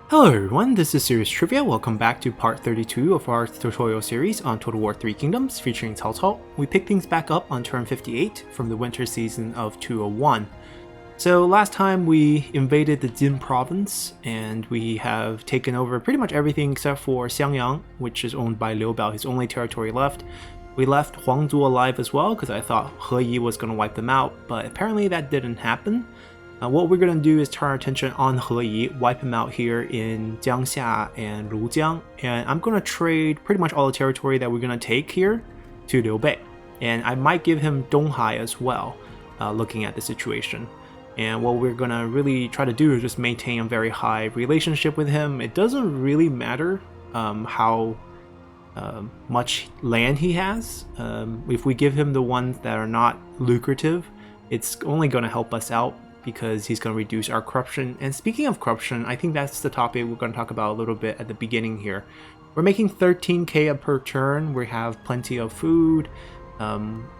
Hello everyone, this is Serious Trivia. Welcome back to part 32 of our tutorial series on Total War 3 Kingdoms featuring Cao Cao. We pick things back up on turn 58 from the winter season of 201. So last time we invaded the Jin province and we have taken over pretty much everything except for Xiangyang, which is owned by Liu Bei, his only territory left. We left Huangzhou alive as well because I thought He Yi was going to wipe them out, but apparently that didn't happen. What we're going to do is turn our attention on He Yi, wipe him out here in Jiangxia and Lujiang, and I'm going to trade pretty much all the territory that we're going to take here to Liu Bei. And I might give him Donghai as well, looking at the situation. And what we're going to really try to do is just maintain a very high relationship with him. It doesn't really matter how much land he has. If we give him the ones that are not lucrative, it's only going to help us out, because he's going to reduce our corruption. And speaking of corruption, I think that's the topic we're going to talk about a little bit at the beginning here. We're making 13k per turn, we have plenty of food,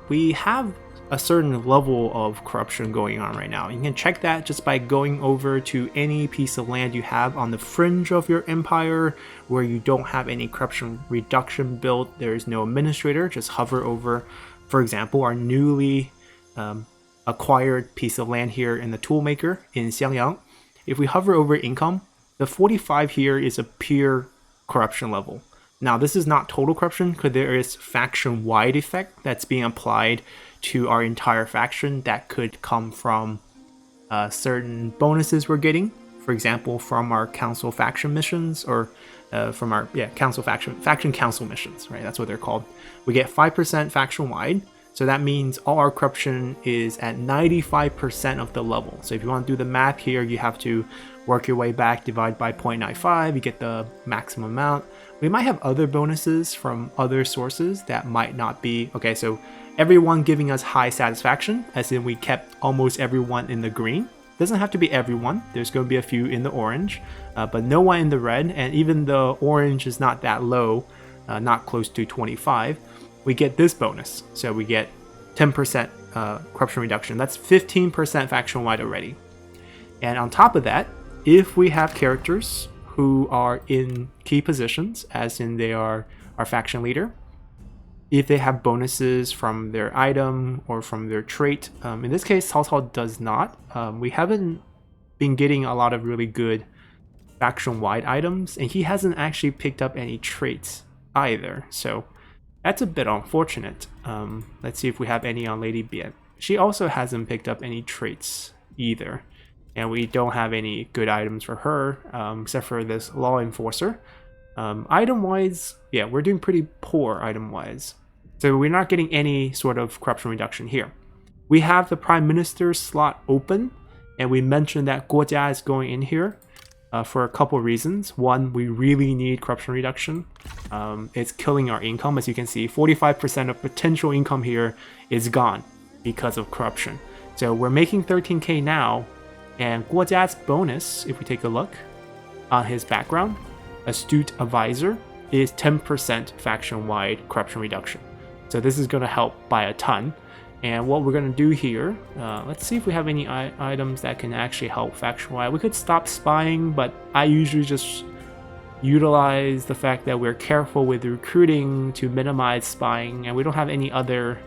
we have a certain level of corruption going on right now. You can check that just by going over to any piece of land you have on the fringe of your empire where you don't have any corruption reduction built. There is no administrator. Just hover over, for example, our newly acquired piece of land here in the toolmaker in Xiangyang. If we hover over income, the 45 here is a pure corruption level. Now this is not total corruption because there is faction wide effect that's being applied to our entire faction that could come from certain bonuses we're getting, for example from our council faction missions, or from our council faction council missions, right? That's what they're called. We get 5% faction wide. So that means all our corruption is at 95% of the level. So if you want to do the math here, you have to work your way back, divide by 0.95, you get the maximum amount. We might have other bonuses from other sources that might not be. Okay, so everyone giving us high satisfaction, as in we kept almost everyone in the green. Doesn't have to be everyone, there's going to be a few in the orange, but no one in the red, and even the orange is not that low, not close to 25. We get this bonus. So we get 10% corruption reduction. That's 15% faction wide already. And on top of that, if we have characters who are in key positions, as in they are our faction leader, if they have bonuses from their item or from their trait, in this case Cao Cao does not. We haven't been getting a lot of really good faction wide items, and he hasn't actually picked up any traits either. So that's a bit unfortunate. Let's see if we have any on Lady Bian. She also hasn't picked up any traits either. And we don't have any good items for her, except for this Law Enforcer. Item-wise, yeah, we're doing pretty poor item-wise. So we're not getting any sort of corruption reduction here. We have the Prime Minister slot open, and we mentioned that Guojia is going in here. For a couple of reasons. One, we really need corruption reduction. It's killing our income. As you can see, 45% of potential income here is gone because of corruption. So we're making 13k now, and Guojia's bonus, if we take a look on his background, Astute Advisor, is 10% faction-wide corruption reduction. So this is going to help by a ton. And what we're going to do here, let's see if we have any items that can actually help faction-wide. We could stop spying, but I usually just utilize the fact that we're careful with recruiting to minimize spying, and we don't have any other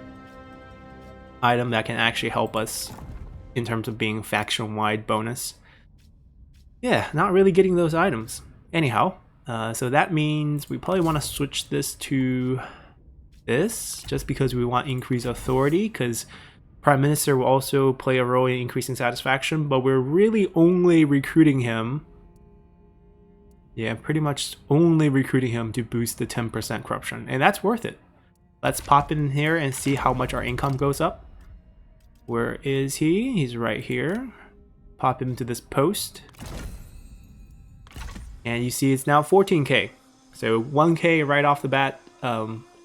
item that can actually help us in terms of being faction-wide bonus. Yeah, not really getting those items. Anyhow, so that means we probably want to switch this to this, just because we want increased authority, because Prime Minister will also play a role in increasing satisfaction, but we're really only recruiting him, pretty much only recruiting him to boost the 10% corruption, and that's worth it. Let's pop in here and see how much our income goes up. Where is he? He's right here. Pop him to this post, and you see it's now 14k, so 1k right off the bat.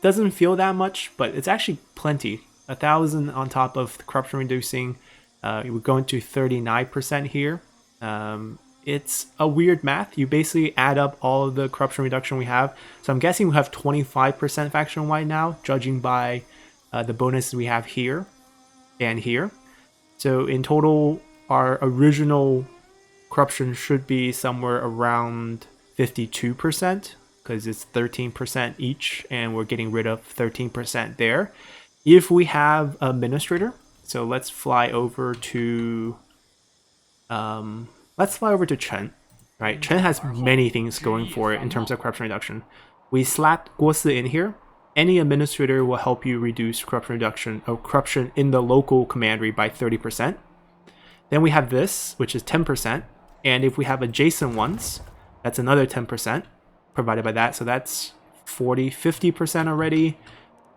Doesn't feel that much, but it's actually plenty. 1,000 on top of the corruption reducing. We're going to 39% here. It's a weird math. You basically add up all of the corruption reduction we have. So I'm guessing we have 25% faction wide now, judging by the bonuses we have here and here. So in total, our original corruption should be somewhere around 52% because it's 13% each, and we're getting rid of 13% there. If we have administrator, so let's fly over to Chen. Right, Chen has many things going for it in terms of corruption reduction. We slapped Guo Si in here. Any administrator will help you reduce corruption reduction or corruption in the local commandery by 30%. Then we have this, which is 10%. And if we have adjacent ones, that's another 10% provided by that. So that's 50% already.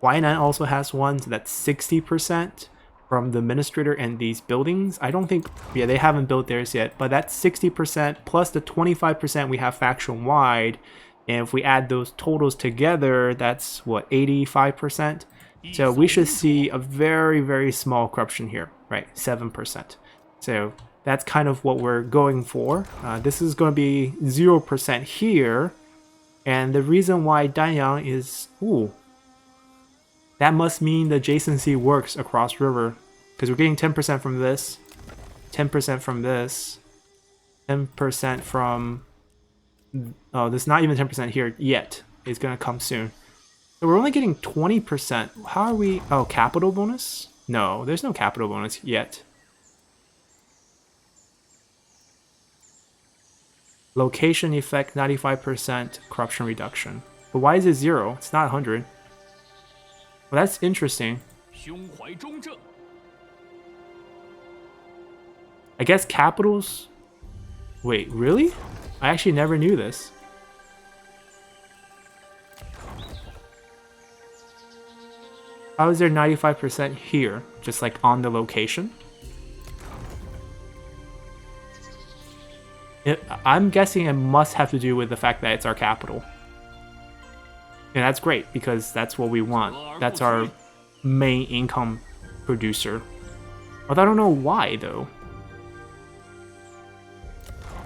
Huainan also has one, so that's 60% from the administrator and these buildings. I don't think, yeah, they haven't built theirs yet, but that's 60% plus the 25% we have faction wide. And if we add those totals together, that's what, 85%? So we should see a very, very small corruption here, right? 7%. So that's kind of what we're going for. This is going to be 0% here. And the reason why Danyang is, ooh, that must mean the adjacency works across river, because we're getting 10% from this, 10% from this, 10% from, oh, there's not even 10% here yet. It's going to come soon. So we're only getting 20%. How are we, oh, capital bonus? No, there's no capital bonus yet. Location effect, 95% corruption reduction. But why is it 0? It's not 100. Well, that's interesting. I guess capitals... Wait, really? I actually never knew this. How is there 95% here? Just like on the location? I'm guessing it must have to do with the fact that it's our capital. And that's great, because that's what we want. That's our main income producer. Although I don't know why, though.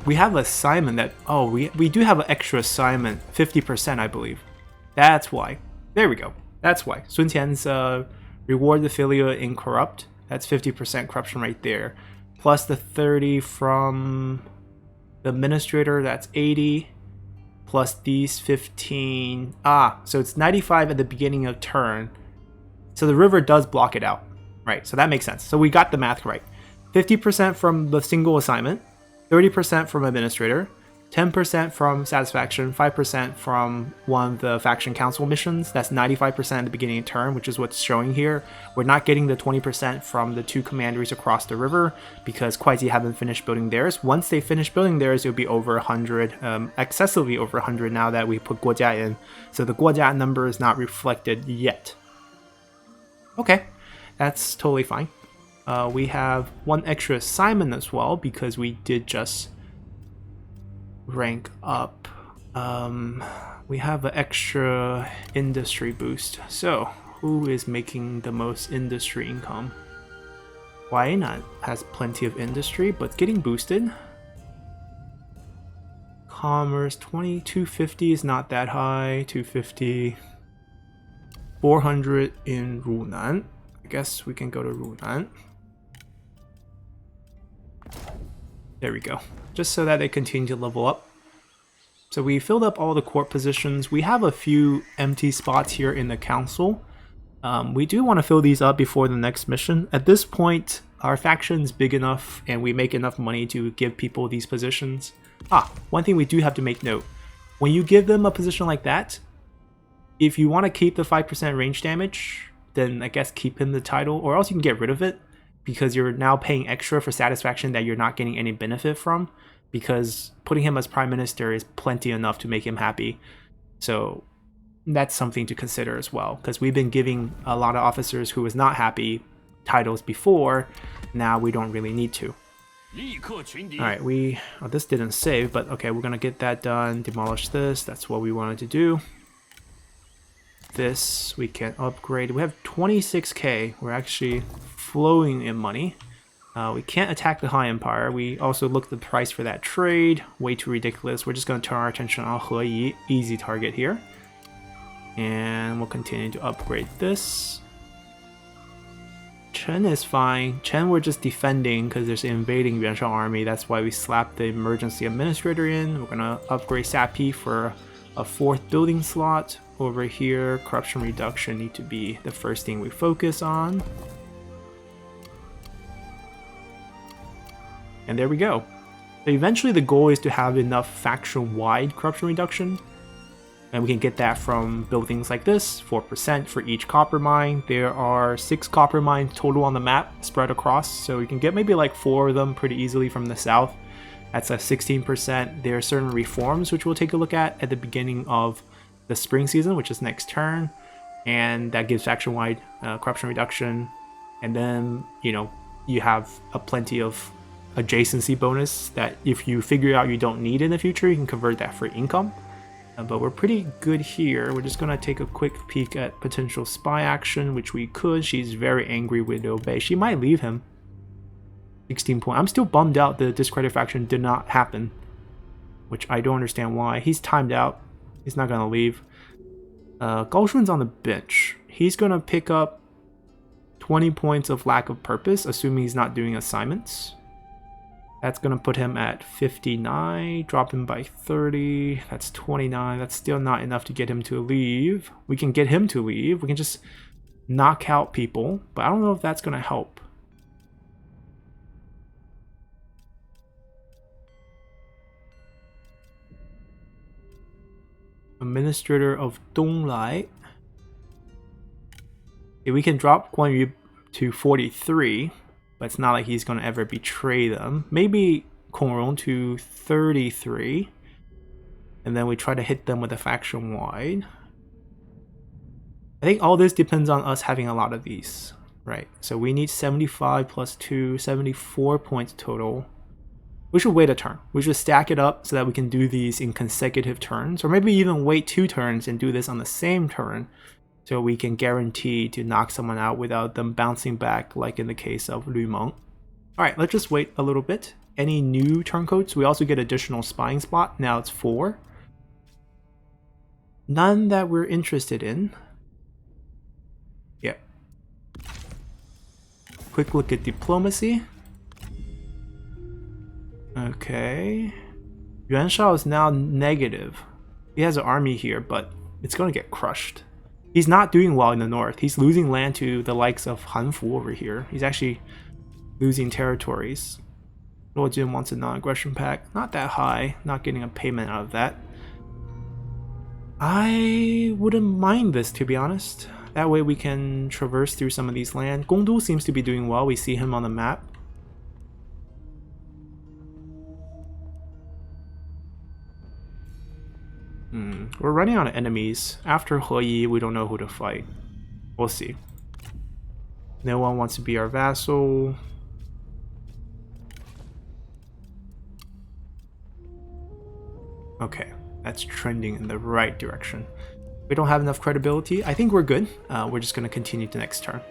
We have assignment that... Oh, we do have an extra assignment. 50%, I believe. That's why. There we go. That's why. Sun Qian's reward the filial in corrupt. That's 50% corruption right there. Plus the 30 from the administrator, that's 80. Plus these 15. Ah, so it's 95 at the beginning of turn. So the river does block it out. Right, so that makes sense. So we got the math right. 50% from the single assignment, 30% from administrator, 10% from satisfaction, 5% from one of the faction council missions. That's 95% at the beginning of turn, which is what's showing here. We're not getting the 20% from the two commanderies across the river because Kuaiji haven't finished building theirs. Once they finish building theirs, it'll be over 100, excessively over 100 now that we put Guojia in. So the Guojia number is not reflected yet. Okay, that's totally fine. We have one extra assignment as well because we did just rank up. We have an extra industry boost. So who is making the most industry income? Huainan has plenty of industry, but getting boosted. Commerce 250 is not that high. 250. 400 in Runan. I guess we can go to Runan. There we go. Just so that they continue to level up. So we filled up all the court positions. We have a few empty spots here in the council. We do want to fill these up before the next mission. At this point, our faction's big enough and we make enough money to give people these positions. One thing we do have to make note. When you give them a position like that, if you want to keep the 5% range damage, then I guess keep him the title, or else you can get rid of it because you're now paying extra for satisfaction that you're not getting any benefit from, because putting him as prime minister is plenty enough to make him happy. So that's something to consider as well, because we've been giving a lot of officers who was not happy titles before. Now we don't really need to. Alright, this didn't save, but okay, we're gonna get that done. Demolish this, that's what we wanted to do. This we can upgrade. We have 26k. We're actually flowing in money. We can't attack the High Empire. We also looked at the price for that trade. Way too ridiculous. We're just going to turn our attention on He Yi. Easy target here. And we'll continue to upgrade this. Chen is fine. Chen we're just defending because there's an invading Yuan Shao army. That's why we slapped the emergency administrator in. We're gonna upgrade Sappy for a 4th building slot. Over here, corruption reduction need to be the first thing we focus on. And there we go. So eventually the goal is to have enough faction-wide corruption reduction. And we can get that from buildings like this, 4% for each copper mine. There are 6 copper mines total on the map spread across, so we can get maybe like 4 of them pretty easily from the south. That's a 16%. There are certain reforms which we'll take a look at the beginning of the spring season, which is next turn. And that gives faction-wide corruption reduction. And then, you know, you have a plenty of adjacency bonus that if you figure out you don't need in the future, you can convert that for income. But we're pretty good here. We're just gonna take a quick peek at potential spy action, which we could. She's very angry with Liu Bei. She might leave him. 16 points. I'm still bummed out the discredit faction did not happen, which I don't understand why. He's timed out. He's not gonna leave. Gao Shun's on the bench. He's gonna pick up 20 points of lack of purpose, assuming he's not doing assignments. That's going to put him at 59, drop him by 30, that's 29, that's still not enough to get him to leave. We can get him to leave, we can just knock out people, but I don't know if that's going to help. Administrator of Donglai. Okay, we can drop Guan Yu to 43. But it's not like he's going to ever betray them. Maybe Kong Rong to 33. And then we try to hit them with a faction wide. I think all this depends on us having a lot of these. Right, so we need 75 plus 2, 74 points total. We should wait a turn. We should stack it up so that we can do these in consecutive turns. Or maybe even wait 2 turns and do this on the same turn. So we can guarantee to knock someone out without them bouncing back, like in the case of Lu Meng. Alright, let's just wait a little bit. Any new turncoats? We also get additional spying spot. Now it's 4. None that we're interested in. Yep. Quick look at diplomacy. Okay. Yuan Shao is now negative. He has an army here, but it's going to get crushed. He's not doing well in the north. He's losing land to the likes of Hanfu over here. He's actually losing territories. Luo Jin wants a non-aggression pact. Not that high. Not getting a payment out of that. I wouldn't mind this, to be honest. That way we can traverse through some of these land. Gongdu seems to be doing well. We see him on the map. We're running out of enemies. After He Yi, we don't know who to fight. We'll see. No one wants to be our vassal. Okay, that's trending in the right direction. We don't have enough credibility. I think we're good. We're just going to continue to next turn.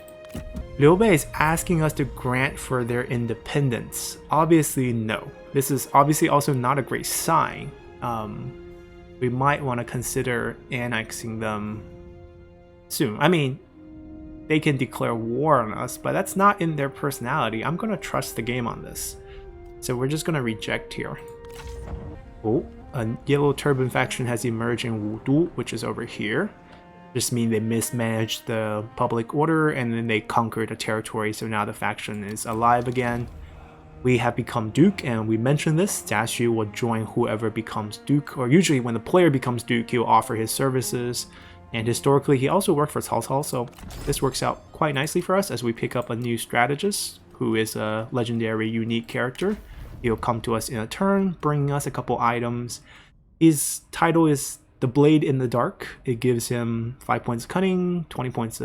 Liu Bei is asking us to grant for their independence. Obviously, no. This is obviously also not a great sign. We might want to consider annexing them soon. I mean, they can declare war on us, but that's not in their personality. I'm going to trust the game on this. So we're just going to reject here. Oh, a yellow turban faction has emerged in Wudu, which is over here. Just mean they mismanaged the public order and then they conquered a territory, so now the faction is alive again. We have become Duke, and we mentioned this, Jia Xu will join whoever becomes Duke, or usually when the player becomes Duke, he'll offer his services. And historically, he also worked for Cao Cao, so this works out quite nicely for us as we pick up a new strategist, who is a legendary, unique character. He'll come to us in a turn, bringing us a couple items. His title is the Blade in the Dark. It gives him 5 points cunning, 20 points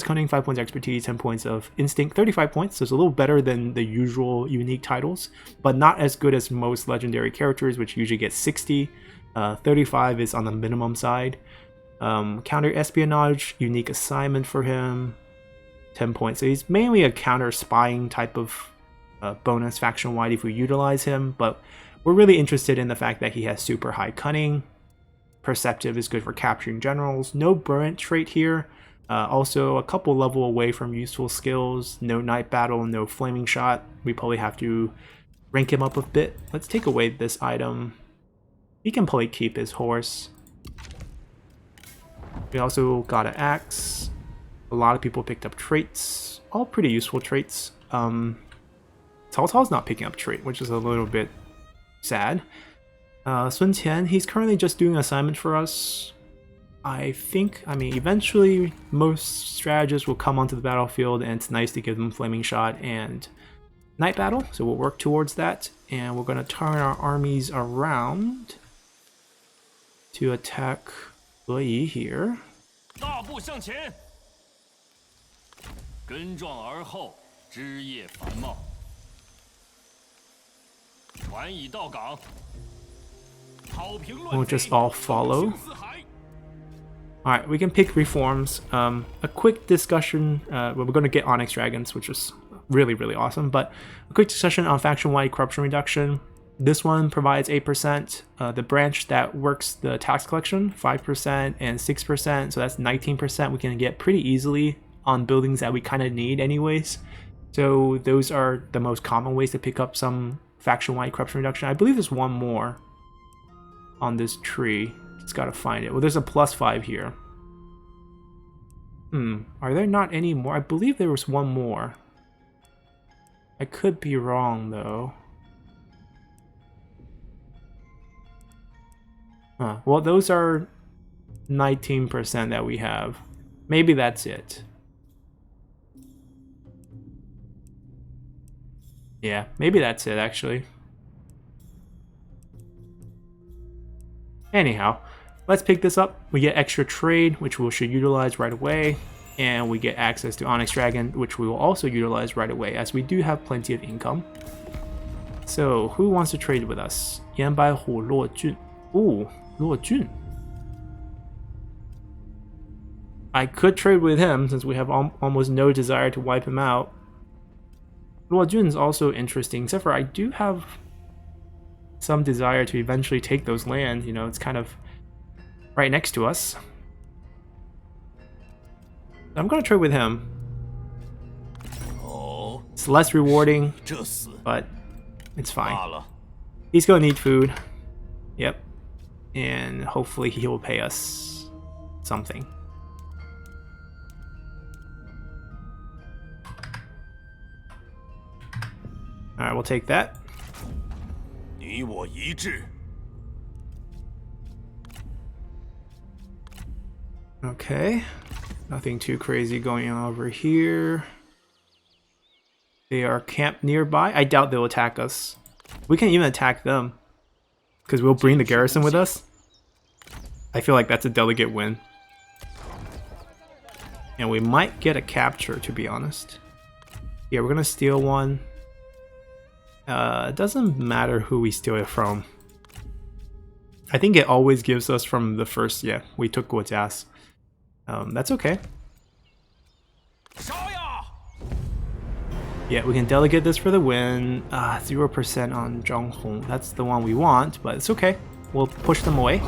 cunning, 5 points expertise, 10 points of instinct, 35 points. So it's a little better than the usual unique titles, but not as good as most legendary characters, which usually get 60. 35 is on the minimum side. Counter espionage, unique assignment for him, 10 points. So he's mainly a counter spying type of bonus faction wide if we utilize him, but we're really interested in the fact that he has super high cunning. Perceptive is good for capturing generals. No brilliant trait here. Also, a couple level away from useful skills. No Night Battle, no Flaming Shot. We probably have to rank him up a bit. Let's take away this item. He can probably keep his horse. We also got an axe. A lot of people picked up traits. All pretty useful traits. Cao Cao's not picking up trait, which is a little bit sad. Sun Qian, he's currently just doing assignment for us. I mean, eventually most strategists will come onto the battlefield, and it's nice to give them Flaming Shot and Night Battle, so we'll work towards that. And we're going to turn our armies around to attack Liu Bei here. We'll just all follow. Alright, we can pick reforms. A quick discussion, well, we're going to get Onyx Dragons, which is really, really awesome, but a quick discussion on faction-wide corruption reduction. This one provides 8%. The branch that works the tax collection, 5% and 6%, so that's 19% we can get pretty easily on buildings that we kind of need anyways. So those are the most common ways to pick up some faction-wide corruption reduction. I believe there's one more on this tree. Just gotta find it. Well, there's a +5 here. Are there not any more? I believe there was one more. I could be wrong though. Well, those are 19% that we have. Maybe that's it. Yeah, maybe that's it actually. Anyhow, let's pick this up. We get extra trade, which we should utilize right away. And we get access to Onyx Dragon, which we will also utilize right away, as we do have plenty of income. So, who wants to trade with us? Yan Bai Hu Luo Jun. Ooh, Luo Jun. I could trade with him, since we have almost no desire to wipe him out. Luo Jun is also interesting, except for I do have some desire to eventually take those lands. You know, it's kind of right next to us. I'm gonna trade with him. It's less rewarding, but it's fine. He's gonna need food. Yep. And hopefully he will pay us something. Alright, we'll take that. Okay. Nothing too crazy going on over here. They are camped nearby. I doubt they'll attack us. We can even attack them, because we'll bring the garrison with us. I feel like that's a delegate win. And we might get a capture, to be honest. Yeah, we're gonna steal one. It doesn't matter who we steal it from. I think it always gives us from the first, yeah, we took Guojia's. That's okay. Yeah, we can delegate this for the win. 0% on Zhang Hong. That's the one we want, but it's okay. We'll push them away.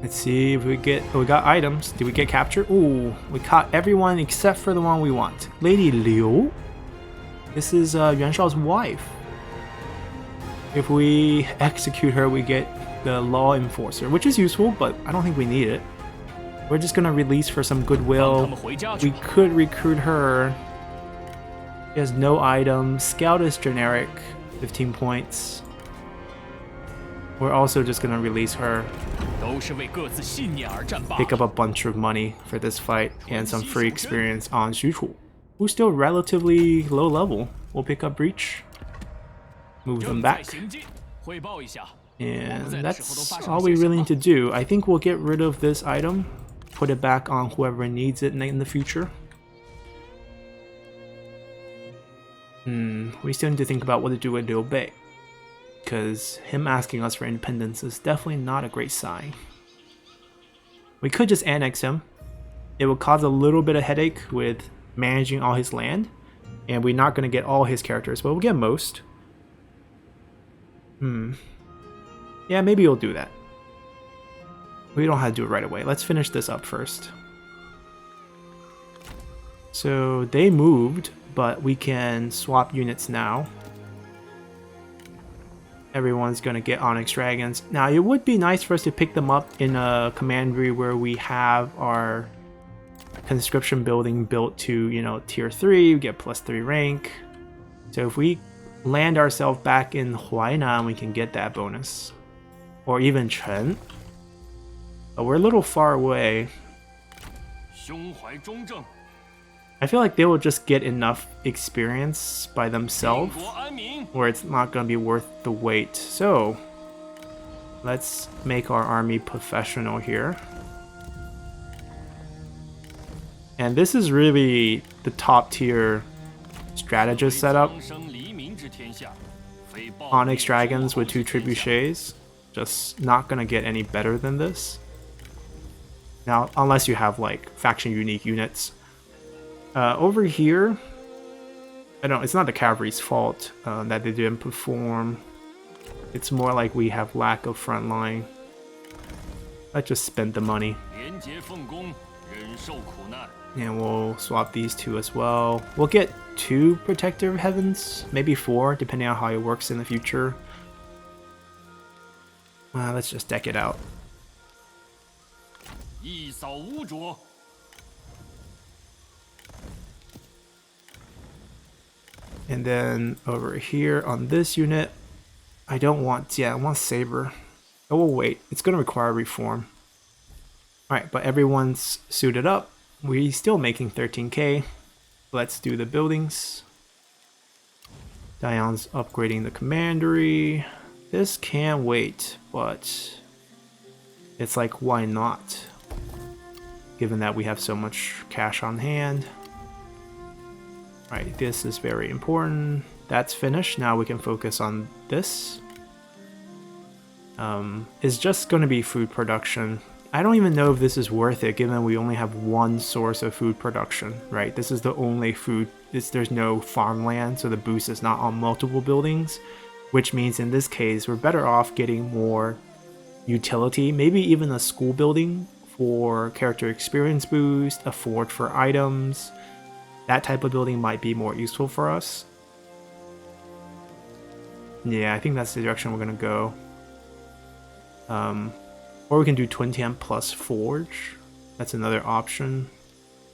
Let's see if we got items. Did we get captured? Ooh, we caught everyone except for the one we want. Lady Liu. This is Yuan Shao's wife. If we execute her, we get the law enforcer, which is useful, but I don't think we need it. We're just gonna release for some goodwill. We could recruit her. She has no items. Scout is generic, 15 points. We're also just gonna release her. Pick up a bunch of money for this fight and some free experience on Xu Chu, who's still relatively low level. We'll pick up Breach. Move them back. And that's all we really need to do. I think we'll get rid of this item. Put it back on whoever needs it in the future. We still need to think about what to do with Liu Bei, because him asking us for independence is definitely not a great sign. We could just annex him. It will cause a little bit of headache with managing all his land, And we're not going to get all his characters, but we'll get most. Yeah, maybe we'll do that. We don't have to do it right away. Let's finish this up first. So they moved, but we can swap units now. Everyone's going to get Onyx Dragons. Now, it would be nice for us to pick them up in a commandery where we have our conscription building built to, you know, tier 3, we get +3 rank. So if we land ourselves back in Huainan, we can get that bonus. Or even Chen. But we're a little far away. I feel like they will just get enough experience by themselves where it's not going to be worth the wait. So let's make our army professional here. And this is really the top tier strategist setup. Onyx Dragons with 2 trebuchets. Just not gonna get any better than this. Now, unless you have like faction unique units. Over here, I don't know, it's not the cavalry's fault that they didn't perform. It's more like we have lack of front line. Let's just spend the money. And we'll swap these 2 as well. We'll get 2 Protector of Heavens, maybe 4, depending on how it works in the future. Let's just deck it out. And then over here on this unit, I don't want, I want Saber. Oh, we'll wait. It's going to require reform. Alright, but everyone's suited up. We're still making 13k. Let's do the buildings. Dion's upgrading the commandery. This can wait, but it's like, why not? Given that we have so much cash on hand. Alright, this is very important. That's finished. Now we can focus on this. It's just going to be food production. I don't even know if this is worth it, given we only have one source of food production, right? This is the only food. There's no farmland, so the boost is not on multiple buildings, which means in this case, we're better off getting more utility, maybe even a school building for character experience boost, a fort for items. That type of building might be more useful for us. Yeah, I think that's the direction we're going to go. Or we can do Twin Tian plus Forge. That's another option.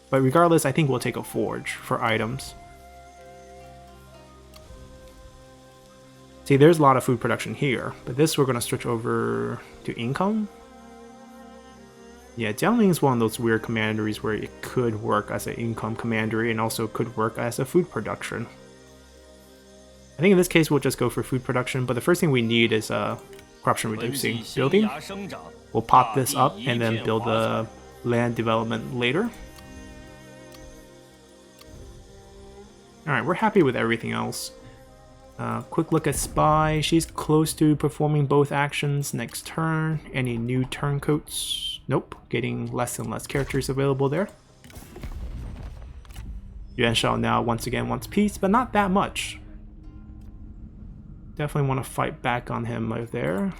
But regardless, I think we'll take a Forge for items. See, there's a lot of food production here, but this we're going to switch over to income. Yeah, Jiangling is one of those weird commanderies where it could work as an income commandery and also could work as a food production. I think in this case we'll just go for food production, but the first thing we need is a corruption reducing building. We'll pop this up and then build the land development later. Alright, we're happy with everything else. Quick look at Spy. She's close to performing both actions next turn. Any new turncoats? Nope. Getting less and less characters available there. Yuan Shao now once again wants peace, but not that much. Definitely want to fight back on him right there.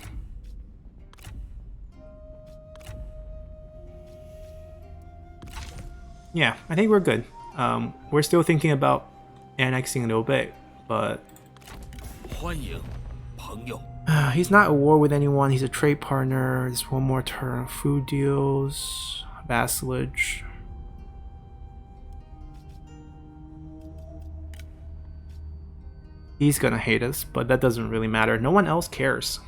Yeah, I think we're good. We're still thinking about annexing Liu Bei, but he's not at war with anyone. He's a trade partner. There's one more turn of food deals, vassalage. He's gonna hate us, but that doesn't really matter. No one else cares.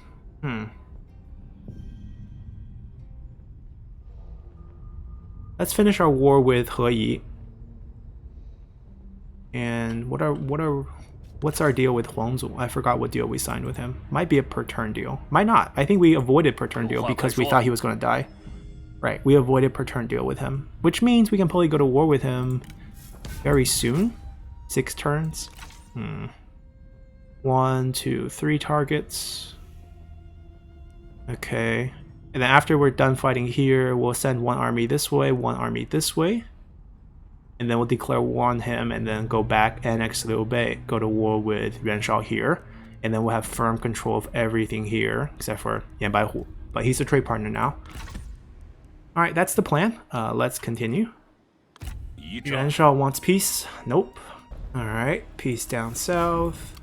Let's finish our war with He Yi. And what's our deal with Huangzu? I forgot what deal we signed with him. Might be a per turn deal. Might not. I think we avoided per turn deal because we thought he was gonna die. Right, we avoided per turn deal with him, which means we can probably go to war with him very soon. 6 turns. 1, 2, 3 targets. Okay. And then after we're done fighting here, we'll send one army this way, one army this way. and then we'll declare war on him, and then go back, annex Liu Bei, go to war with Yuan Shao here, and then we'll have firm control of everything here, except for Yan Baihu. But he's a trade partner now. Alright, that's the plan. Let's continue. Yuan Shao wants peace. Nope. Alright, peace down south.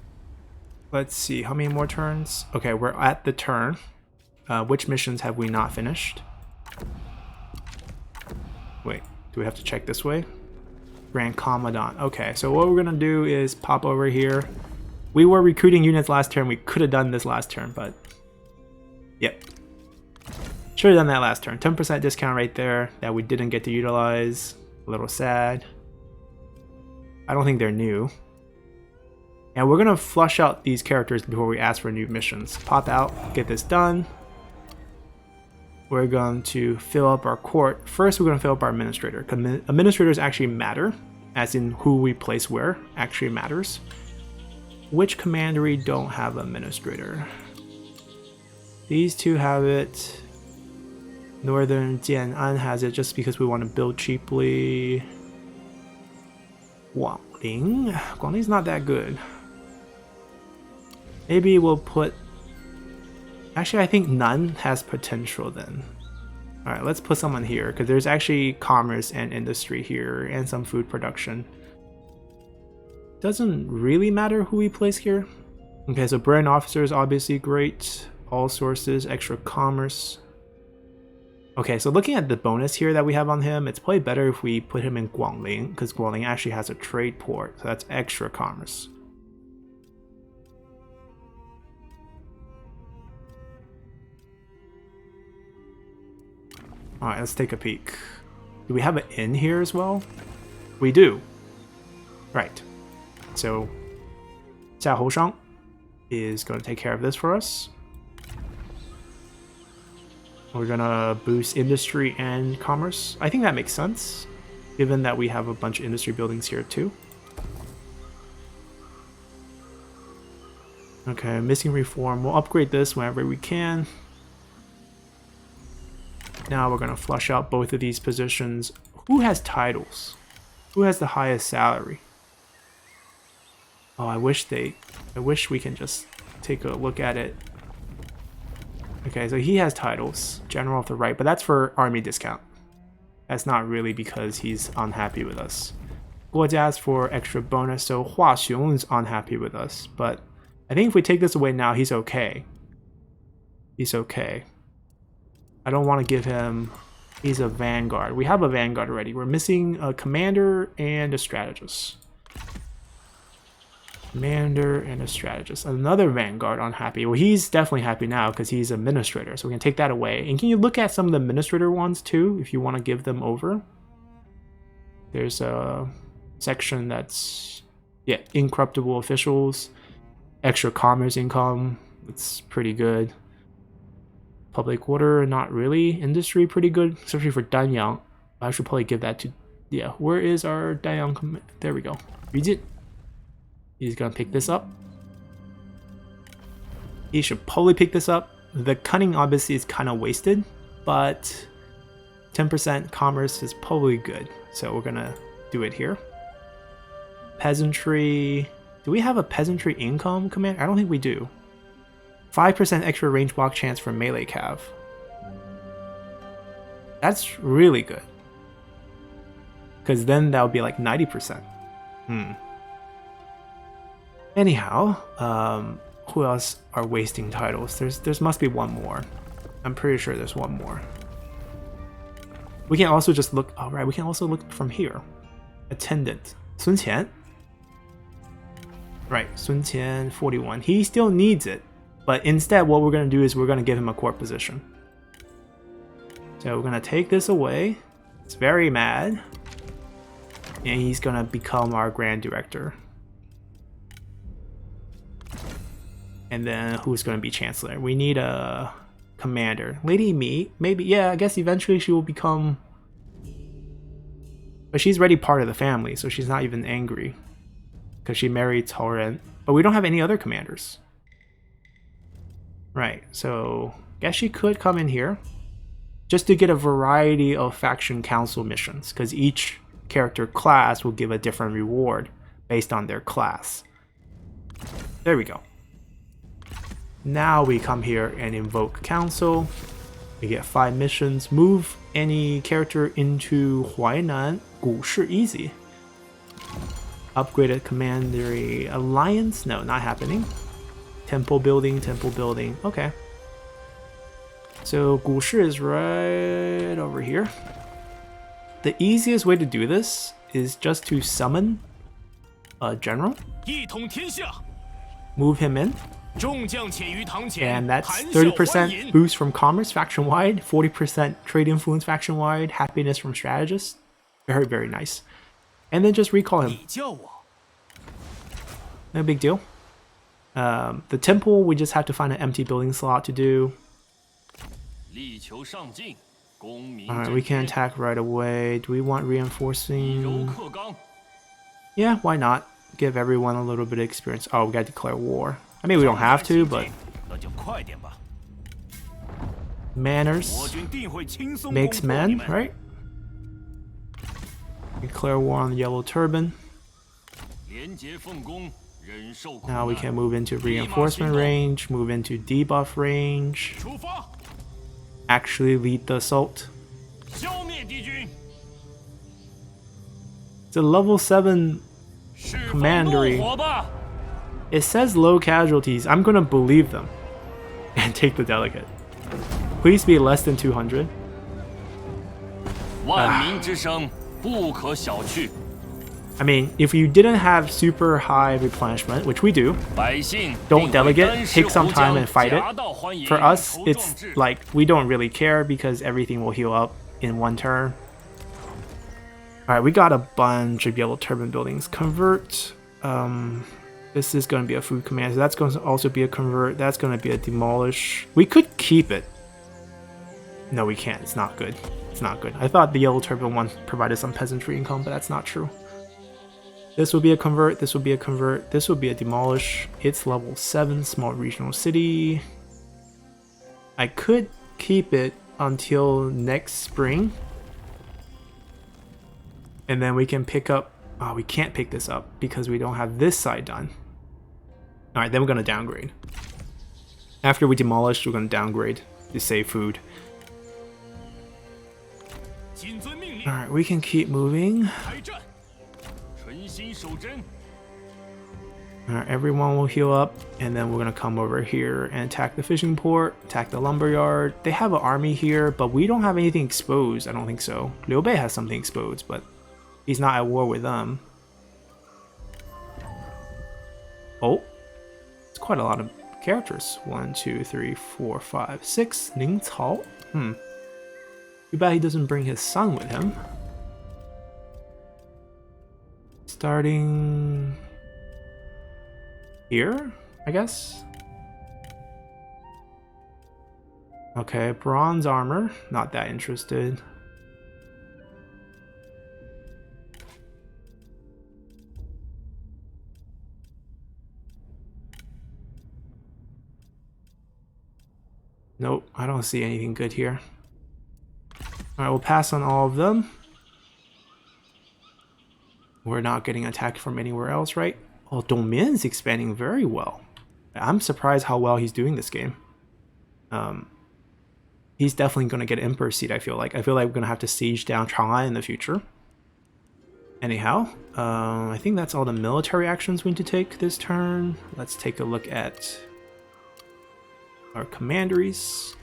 Let's see, how many more turns? Okay, we're at the turn. Which missions have we not finished? Wait, do we have to check this way? Grand Commandant. Okay, so what we're gonna do is pop over here. We were recruiting units last turn. We could have done this last turn, but yep. Should have done that last turn. 10% discount right there that we didn't get to utilize. A little sad. I don't think they're new. And we're gonna flush out these characters before we ask for new missions. Pop out, get this done. We're going to fill up our court. First, we're going to fill up our administrator. Administrators actually matter, as in who we place where actually matters. Which commandery don't have administrator? These two have it. Northern Jian'an has it just because we want to build cheaply. Guangling's not that good. Maybe we'll put... Actually, I think none has potential then. Alright, let's put someone here, because there's actually commerce and industry here, and some food production. Doesn't really matter who we place here. Okay, so brand officer is obviously great. All sources, extra commerce. Okay, so looking at the bonus here that we have on him, it's probably better if we put him in Guangling, because Guangling actually has a trade port, so that's extra commerce. Alright, let's take a peek. Do we have an inn here as well? We do. Right. So, Xia Houshang is going to take care of this for us. We're going to boost industry and commerce. I think that makes sense, given that we have a bunch of industry buildings here too. Okay, missing reform. We'll upgrade this whenever we can. Now we're going to flush out both of these positions. Who has titles? Who has the highest salary? Oh, I wish we can just take a look at it. Okay, so he has titles. General of the Right, but that's for army discount. That's not really because he's unhappy with us. Guojia's for extra bonus, so Hua Xiong's unhappy with us. But I think if we take this away now, he's okay. He's okay. I don't want to give him... He's a vanguard. We have a vanguard already. We're missing a commander and a strategist. Commander and a strategist. Another vanguard unhappy. Well, he's definitely happy now because he's administrator. So we can take that away. And can you look at some of the administrator ones too, if you want to give them over? There's a section that's... Yeah, incorruptible officials. Extra commerce income. It's pretty good. Public order, not really. Industry, pretty good, especially for Danyang. I should probably give that to... Yeah, where is our Danyang? There we go. Read it. He's gonna pick this up. He should probably pick this up. The cunning obviously is kind of wasted, but 10% commerce is probably good. So we're gonna do it here. Peasantry. Do we have a peasantry income command? I don't think we do. 5% extra range block chance for melee cav. That's really good. Because then that would be like 90%. Anyhow, who else are wasting titles? There's must be one more. I'm pretty sure there's one more. We can also just look... Alright, we can also look from here. Attendant. Sun Qian. Right, Sun Qian, 41. He still needs it. But instead, what we're going to do is we're going to give him a court position. So we're going to take this away. It's very mad. And he's going to become our Grand Director. And then who's going to be Chancellor? We need a commander. Lady Mi, maybe, yeah, I guess eventually she will become... But she's already part of the family, so she's not even angry. Because she married Cao Ren. But we don't have any other commanders. Right, so guess she could come in here just to get a variety of faction council missions, because each character class will give a different reward based on their class. There we go. Now we come here and invoke council. We get 5 missions. Move any character into Huainan. 股市 easy. Upgraded commandery alliance. No, not happening. Temple building, temple building. Okay. So 股市 is right over here. The easiest way to do this is just to summon a general. Move him in. And that's 30% boost from commerce faction-wide, 40% trade influence faction-wide, happiness from strategists. Very, very nice. And then just recall him. No big deal. The temple, we just have to find an empty building slot to do. Alright, we can attack right away. Do we want reinforcing? Yeah, why not? Give everyone a little bit of experience. Oh, we gotta declare war. I mean, we don't have to, but... Manners makes men, right? Declare war on the Yellow Turban. Now we can move into reinforcement range, move into debuff range. Actually lead the assault. It's a level 7 commandery. It says low casualties. I'm gonna believe them and take the delegate. Please be less than 200. I mean, if you didn't have super high replenishment, which we do, don't delegate, take some time and fight it. For us, it's like, we don't really care because everything will heal up in one turn. Alright, we got a bunch of Yellow Turban buildings. Convert. This is going to be a food command, so that's going to also be a convert. That's going to be a demolish. We could keep it. No, we can't. It's not good. It's not good. I thought the Yellow Turban one provided some peasantry income, but that's not true. This will be a convert, this will be a convert, this will be a demolish. It's level 7, small regional city. I could keep it until next spring. And then we can pick up... Oh, we can't pick this up because we don't have this side done. Alright, then we're going to downgrade. After we demolish, we're going to downgrade to save food. Alright, we can keep moving. Alright, everyone will heal up, and then we're gonna come over here and attack the fishing port, attack the lumberyard. They have an army here, but we don't have anything exposed. I don't think so. Liu Bei has something exposed, but he's not at war with them. Oh, it's quite a lot of characters. 1, 2, 3, 4, 5, 6. Ning Cao. Too bad he doesn't bring his son with him. Starting here, I guess. Okay, bronze armor. Not that interested. Nope, I don't see anything good here. Alright, we'll pass on all of them. We're not getting attacked from anywhere else, right? Oh, Dongmian's expanding very well. I'm surprised how well he's doing this game. He's definitely going to get Emperor seat, I feel like. I feel like we're going to have to siege down Chang'an in the future. Anyhow, I think that's all the military actions we need to take this turn. Let's take a look at our commanderies.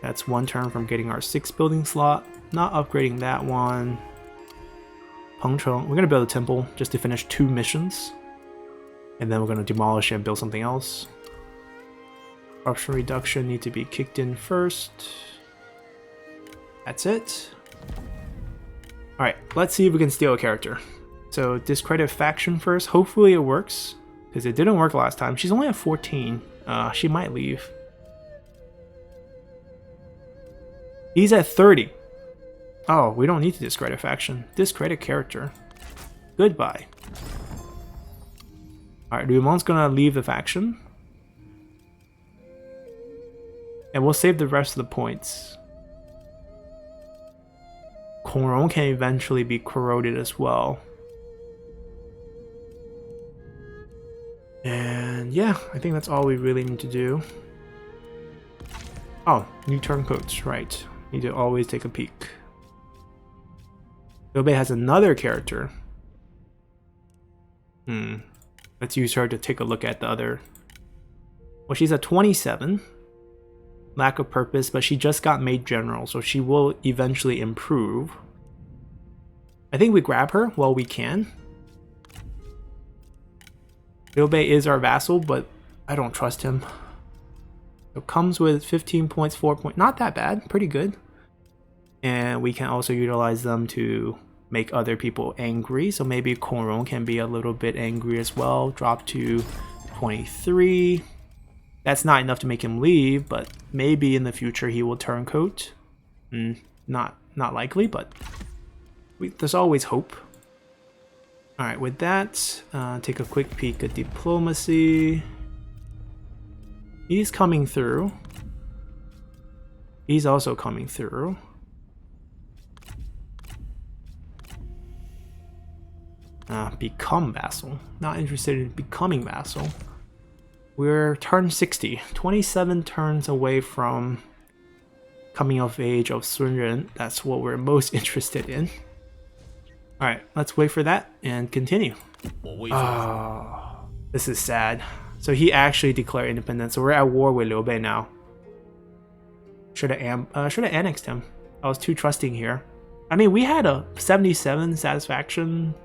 That's 1 turn from getting our 6th building slot. Not upgrading that one. Pengcheng. We're going to build a temple just to finish 2 missions. And then we're going to demolish it and build something else. Corruption reduction need to be kicked in first. That's it. Alright, let's see if we can steal a character. So discredit faction first. Hopefully it works, because it didn't work last time. She's only at 14. She might leave. He's at 30. Oh, we don't need to discredit faction. Discredit character. Goodbye. Alright, Liumon's gonna leave the faction. And we'll save the rest of the points. Kong Rong can eventually be corroded as well. And yeah, I think that's all we really need to do. Oh, new turncoats, right. Need to always take a peek. Liu Bei has another character. Let's use her to take a look at the other. Well, she's a 27. Lack of purpose, but she just got made general, so she will eventually improve. I think we grab her while we can. Liu Bei is our vassal, but I don't trust him. It comes with 15 points, 4 points. Not that bad, pretty good. And we can also utilize them to make other people angry. So maybe Kong Rong can be a little bit angry as well. Drop to 23. That's not enough to make him leave, but maybe in the future he will turncoat. Not likely, but there's always hope. Alright, with that, take a quick peek at diplomacy. He's coming through. He's also coming through. Become vassal. Not interested in becoming vassal. We're turn 60. 27 turns away from coming of age of Sun Ren. That's what we're most interested in. Alright, let's wait for that and continue. Oh, this is sad. So he actually declared independence, so we're at war with Liu Bei now. Should have annexed him. I was too trusting here. I mean, we had a 77 satisfaction.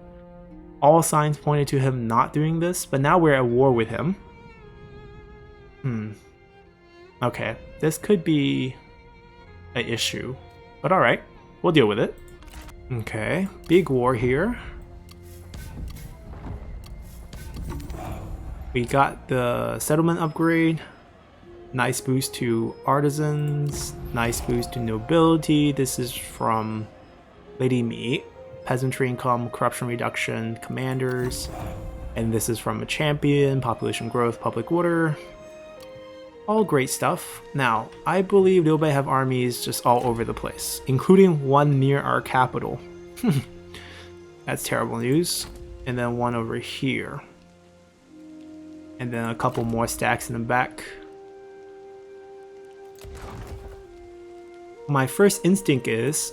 All signs pointed to him not doing this, but now we're at war with him. Okay, this could be an issue, but alright, we'll deal with it. Okay, big war here. We got the settlement upgrade. Nice boost to artisans. Nice boost to nobility. This is from Lady Mi. Peasantry income, corruption reduction, commanders. And this is from a champion, population growth, public order. All great stuff. Now, I believe Liu Bei have armies just all over the place, including one near our capital. That's terrible news. And then one over here. And then a couple more stacks in the back. My first instinct is,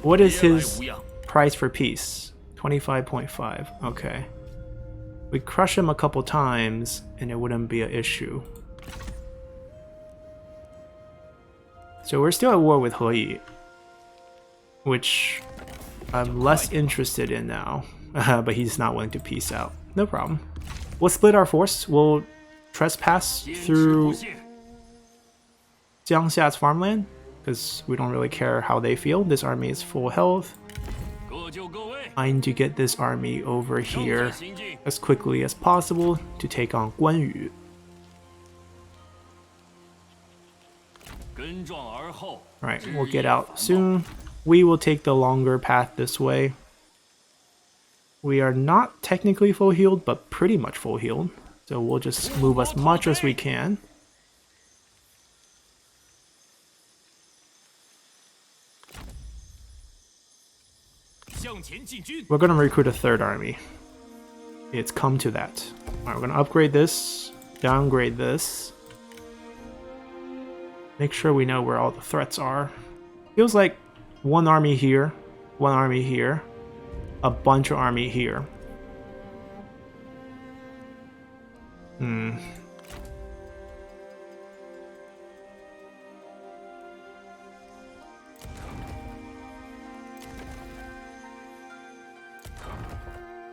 what is his price for peace? 25.5. Okay. We crush him a couple times and it wouldn't be an issue. So we're still at war with He Yi, which I'm less interested in now, but he's not willing to peace out. No problem. We'll split our force. We'll trespass through Jiangxia's farmland, because we don't really care how they feel. This army is full health. I need to get this army over here as quickly as possible to take on Guan Yu. Alright, we'll get out soon. We will take the longer path this way. We are not technically full healed, but pretty much full healed. So we'll just move as much as we can. We're going to recruit a third army. It's come to that. Alright, we're going to upgrade this, downgrade this. Make sure we know where all the threats are. Feels like one army here, a bunch of army here.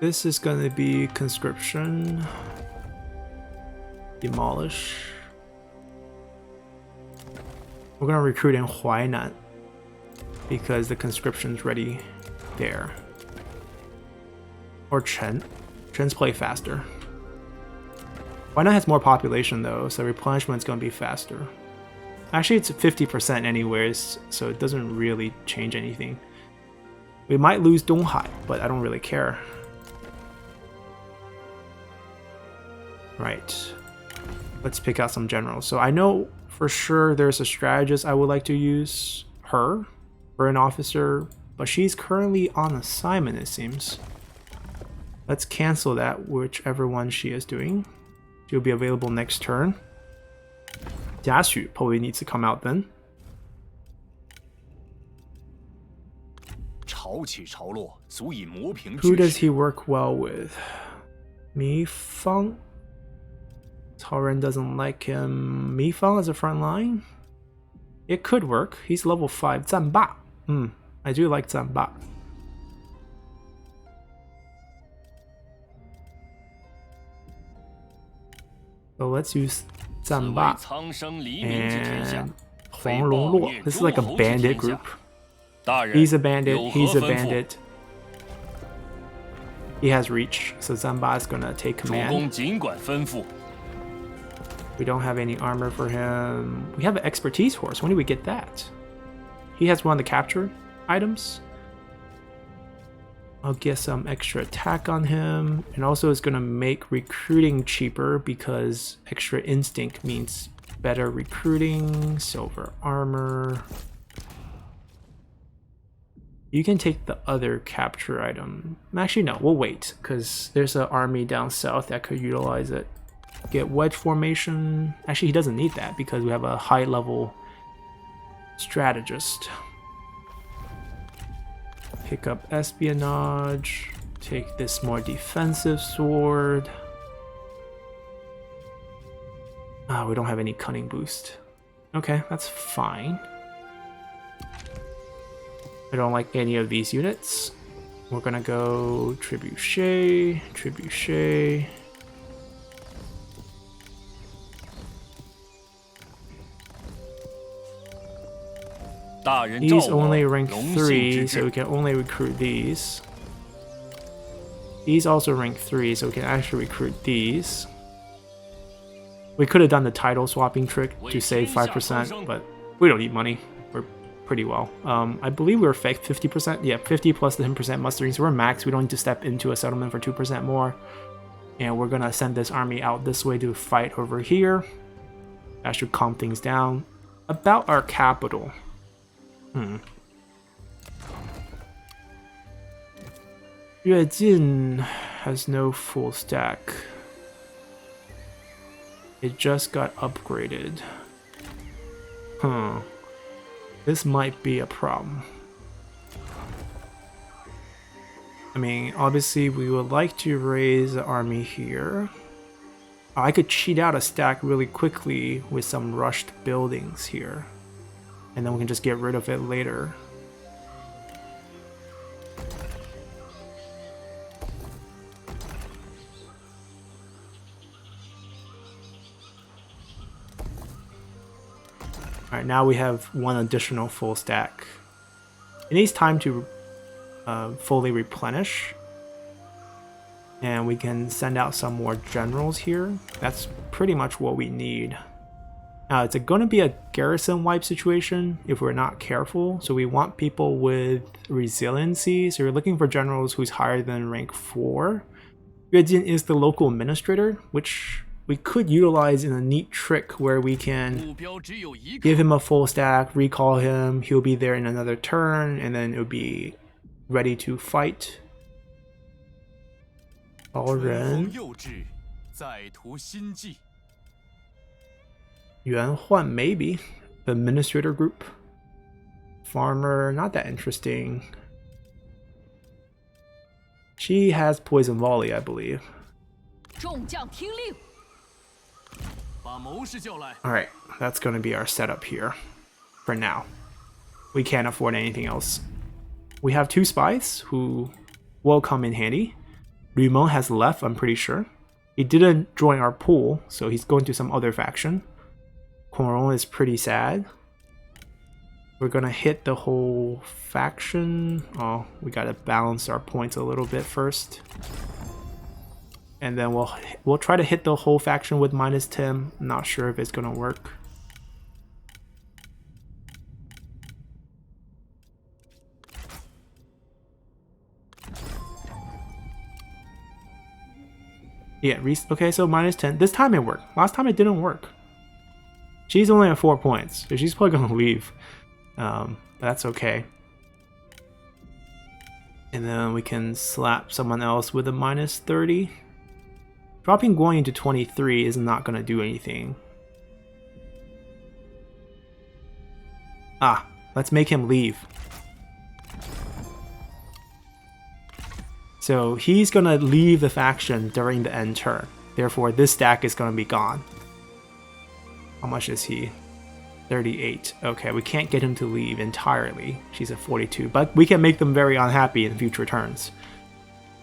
This is gonna be conscription. Demolish. We're gonna recruit in Huainan because the conscription's ready there. Or Chen. Chen's play faster. Huainan has more population though, so replenishment's gonna be faster. Actually, it's 50% anyways, so it doesn't really change anything. We might lose Donghai, but I don't really care. Right. Let's pick out some generals. So I know for sure there's a strategist I would like to use. Her. For an officer. but she's currently on assignment, it seems. Let's cancel that, whichever one she is doing. She'll be available next turn. Jiaxu probably needs to come out then. Who does he work well with? Mi Feng? Cao Ren doesn't like him. Mi Feng as a front line? It could work. He's level 5. Zhan Ba. I do like Zhan Ba. So let's use Zhan Ba and Huang Rongluo. This is like a bandit group. He's a bandit, he's a bandit. He has reach, so Zhan Ba is gonna take command. We don't have any armor for him. We have an expertise horse. When do we get that? He has one of the captured items. I'll get some extra attack on him, and also it's gonna make recruiting cheaper because extra instinct means better recruiting. Silver armor. You can take the other capture item. Actually, no, we'll wait because there's an army down south that could utilize it. Get wedge formation. Actually, he doesn't need that because we have a high level strategist. Pick up espionage. Take this more defensive sword. We don't have any cunning boost. Okay, that's fine. I don't like any of these units. We're gonna go trebuchet, trebuchet. He's only rank 3, so we can only recruit these. He's also rank 3, so we can actually recruit these. We could have done the title swapping trick to save 5%, but we don't need money. We're pretty well. I believe we were 50%. Yeah, 50 plus the 10% mustering, so we're max. We don't need to step into a settlement for 2% more. And we're gonna send this army out this way to fight over here. That should calm things down. About our capital. Yuejin has no full stack. It just got upgraded. This might be a problem. I mean, obviously we would like to raise the army here. I could cheat out a stack really quickly with some rushed buildings here. And then we can just get rid of it later. Alright, now we have one additional full stack. It needs time to fully replenish. And we can send out some more generals here. That's pretty much what we need. Now, it's going to be a garrison wipe situation if we're not careful. So we want people with resiliency. So we're looking for generals who's higher than rank 4. Yuejin is the local administrator, which we could utilize in a neat trick where we can give him a full stack, recall him, he'll be there in another turn, and then it'll be ready to fight. Ren. Yuan Huan, maybe. The administrator group. Farmer, not that interesting. She has poison volley, I believe. Alright, that's going to be our setup here. For now. We can't afford anything else. We have 2 spies who will come in handy. Liu Bei has left, I'm pretty sure. He didn't join our pool, so he's going to some other faction. Coron is pretty sad. We're gonna hit the whole faction. Oh, we gotta balance our points a little bit first. And then we'll try to hit the whole faction with -10. Not sure if it's gonna work. Yeah, okay, so -10. This time it worked. Last time it didn't work. She's only at 4 points, so she's probably gonna leave. But that's okay. And then we can slap someone else with a minus 30. Dropping Guanyu to 23 is not going to do anything. Ah, let's make him leave. So he's going to leave the faction during the end turn. Therefore, this stack is going to be gone. How much is he? 38. Okay, we can't get him to leave entirely. She's at 42, but we can make them very unhappy in future turns.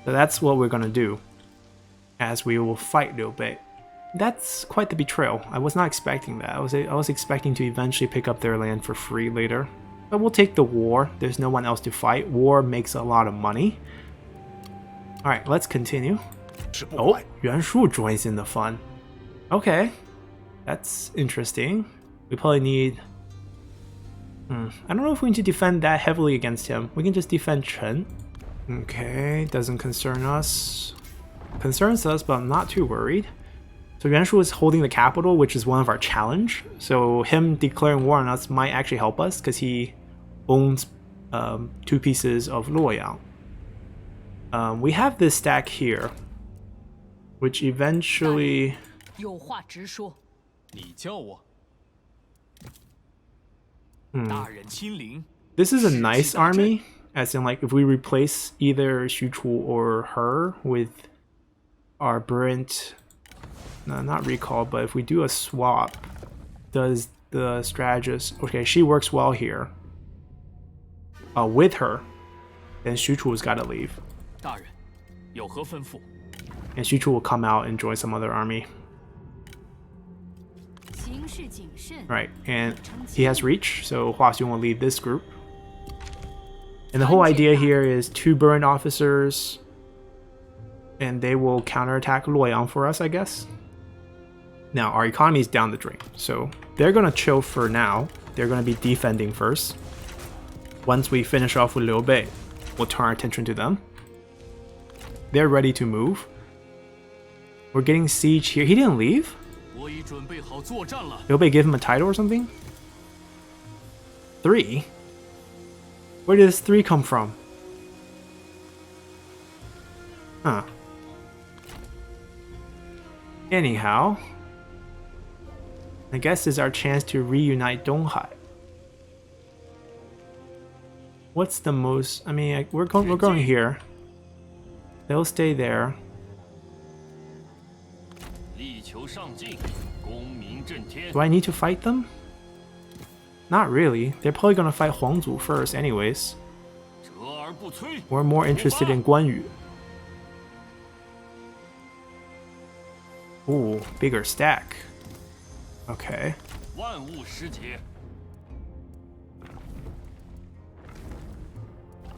So that's what we're going to do, as we will fight Liu Bei. That's quite the betrayal. I was not expecting that. I was expecting to eventually pick up their land for free later. But we'll take the war. There's no one else to fight. War makes a lot of money. Alright, let's continue. Oh, Yuan Shu joins in the fun. Okay, that's interesting. We probably need... I don't know if we need to defend that heavily against him. We can just defend Chen. Okay, doesn't concern us. Concerns us, but I'm not too worried. So Yuan Shu is holding the capital, which is one of our challenge. So him declaring war on us might actually help us, because he owns 2 pieces of Luoyang. We have this stack here, which eventually... This is a nice army, as in like if we replace either Xu Chu or her with our Brent, no, not recall, but if we do a swap, does the strategist, okay, she works well here. With her, then Xu Chu's gotta leave. And Xu Chu will come out and join some other army. Right, and he has reach, so Hua Xiong will lead this group. And the whole idea here is 2 burned officers, and they will counterattack Luoyang for us, I guess. Now, our economy is down the drain, so they're going to chill for now. They're going to be defending first. Once we finish off with Liu Bei, we'll turn our attention to them. They're ready to move. We're getting siege here. He didn't leave? Liu Bei give him a title or something? 3? Where did this 3 come from? Huh. Anyhow, I guess it's our chance to reunite Donghai. What's the most? I mean, we're going here. They'll stay there. Do I need to fight them? Not really. They're probably gonna fight Huangzu first anyways. We're more interested in Guanyu. Ooh, bigger stack. Okay.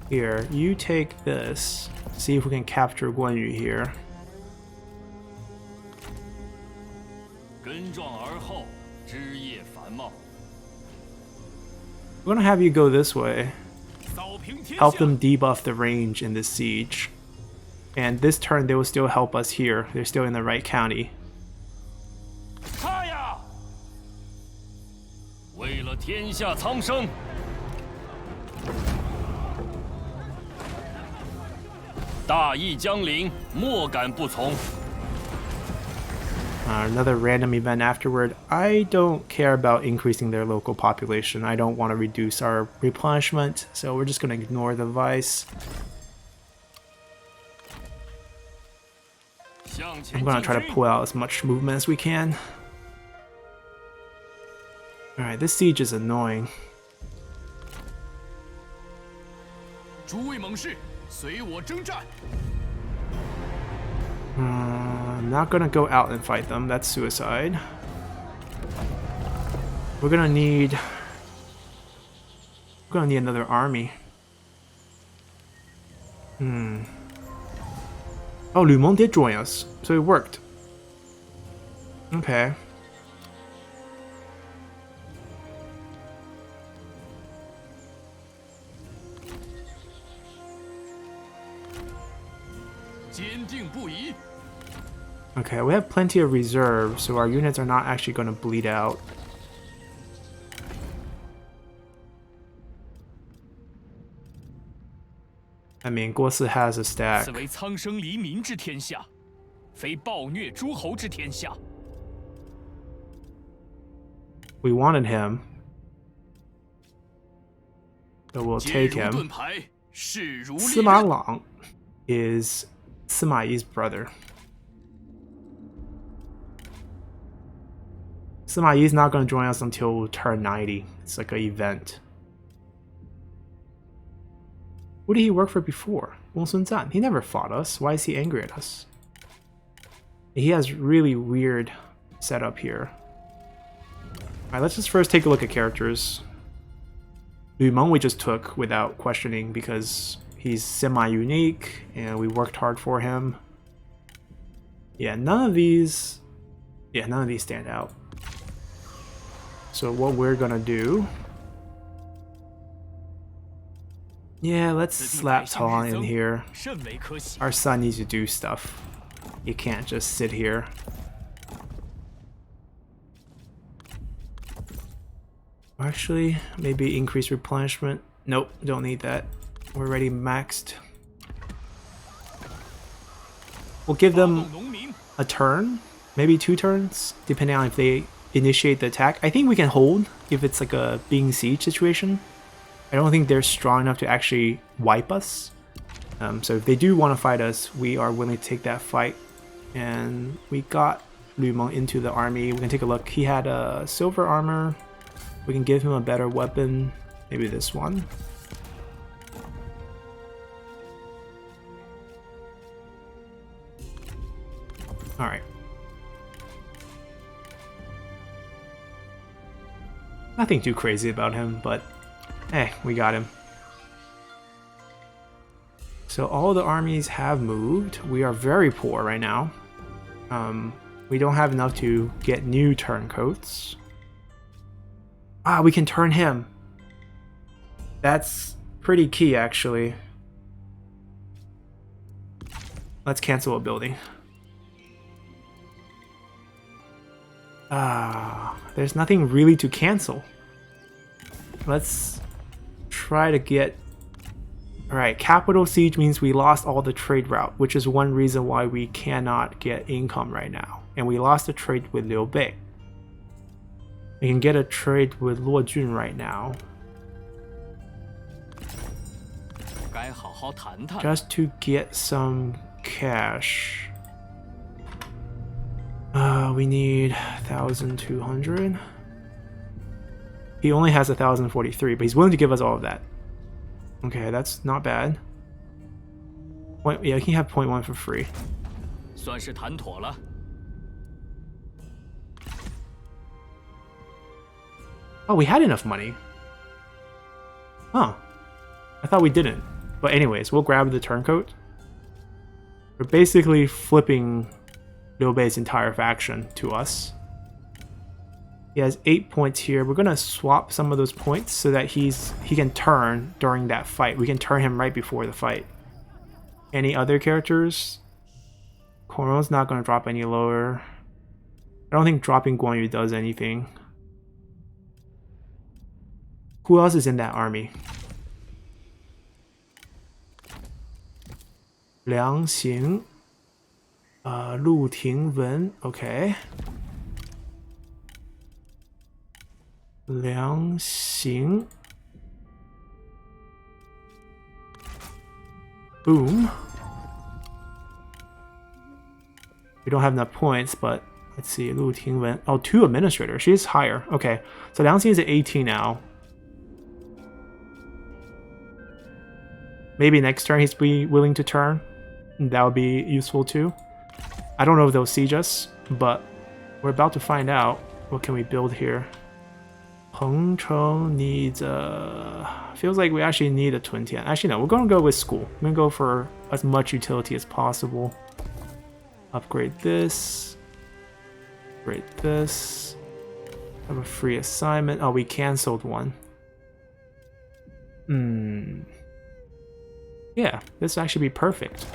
Here, you take this. See if we can capture Guanyu here. We're gonna have you go this way. Help them debuff the range in this siege. And this turn they will still help us here. They're still in the right county. Another random event afterward. I don't care about increasing their local population. I don't want to reduce our replenishment, so we're just going to ignore the vice. I'm going to try to pull out as much movement as we can. Alright, this siege is annoying. I'm not gonna go out and fight them, that's suicide. We're gonna need another army. Oh, Lu Meng did join us, so it worked. Okay. Okay, we have plenty of reserves, so our units are not actually going to bleed out. I mean, Guo Si has a stack. 此为苍生黎民之天下，非暴虐诸侯之天下。 We wanted him, so we'll take him. 司马朗 is Sima Yi's brother. Sima Yi's not going to join us until turn 90. It's like an event. Who did he work for before? Wong Sun Zan. He never fought us. Why is he angry at us? He has really weird setup here. Alright, let's just first take a look at characters. Liu Meng we just took without questioning because he's semi-unique and we worked hard for him. Yeah, none of these stand out. So what we're gonna do... Yeah, let's slap Cao in here. Our son needs to do stuff. You can't just sit here. Actually, maybe increase replenishment. Nope, don't need that. We're already maxed. We'll give them a turn, maybe 2 turns, depending on if they initiate the attack. I think we can hold if it's like a being siege situation. I don't think they're strong enough to actually wipe us. So if they do want to fight us, we are willing to take that fight. And we got Liu Meng into the army. We can take a look. He had a silver armor. We can give him a better weapon. Maybe this one. Alright. Nothing too crazy about him, but hey, we got him. So all the armies have moved. We are very poor right now. We don't have enough to get new turncoats. Ah, we can turn him. That's pretty key, actually. Let's cancel a building. Ah, there's nothing really to cancel. Let's try to get... Alright, capital siege means we lost all the trade route, which is one reason why we cannot get income right now. And we lost the trade with Liu Bei. We can get a trade with Luo Jun right now. Just to get some cash. We need 1,200. He only has 1,043, but he's willing to give us all of that. Okay, that's not bad. Yeah, he can have 0.1 for free. Oh, we had enough money. Huh. I thought we didn't. But anyways, we'll grab the turncoat. We're basically flipping Liu Bei's entire faction to us. He has 8 points here. We're gonna swap some of those points so that he can turn during that fight. We can turn him right before the fight. Any other characters? Koro's not gonna drop any lower. I don't think dropping Guan Yu does anything. Who else is in that army? Liang Xing, Lu Tingwen, okay. Liang Xing. Boom. We don't have enough points, but let's see. Lu Tingwen. Oh, 2 administrators. She's higher. Okay. So Liang Xing is at 18 now. Maybe next turn he's be willing to turn. That would be useful too. I don't know if they'll siege us, but we're about to find out. What can we build here? Hengchou needs feels like we actually need a Twin Tian. Actually no, we're gonna go with school. We're gonna go for as much utility as possible. Upgrade this. Upgrade this. Have a free assignment. Oh, we cancelled one. Yeah, this will actually be perfect.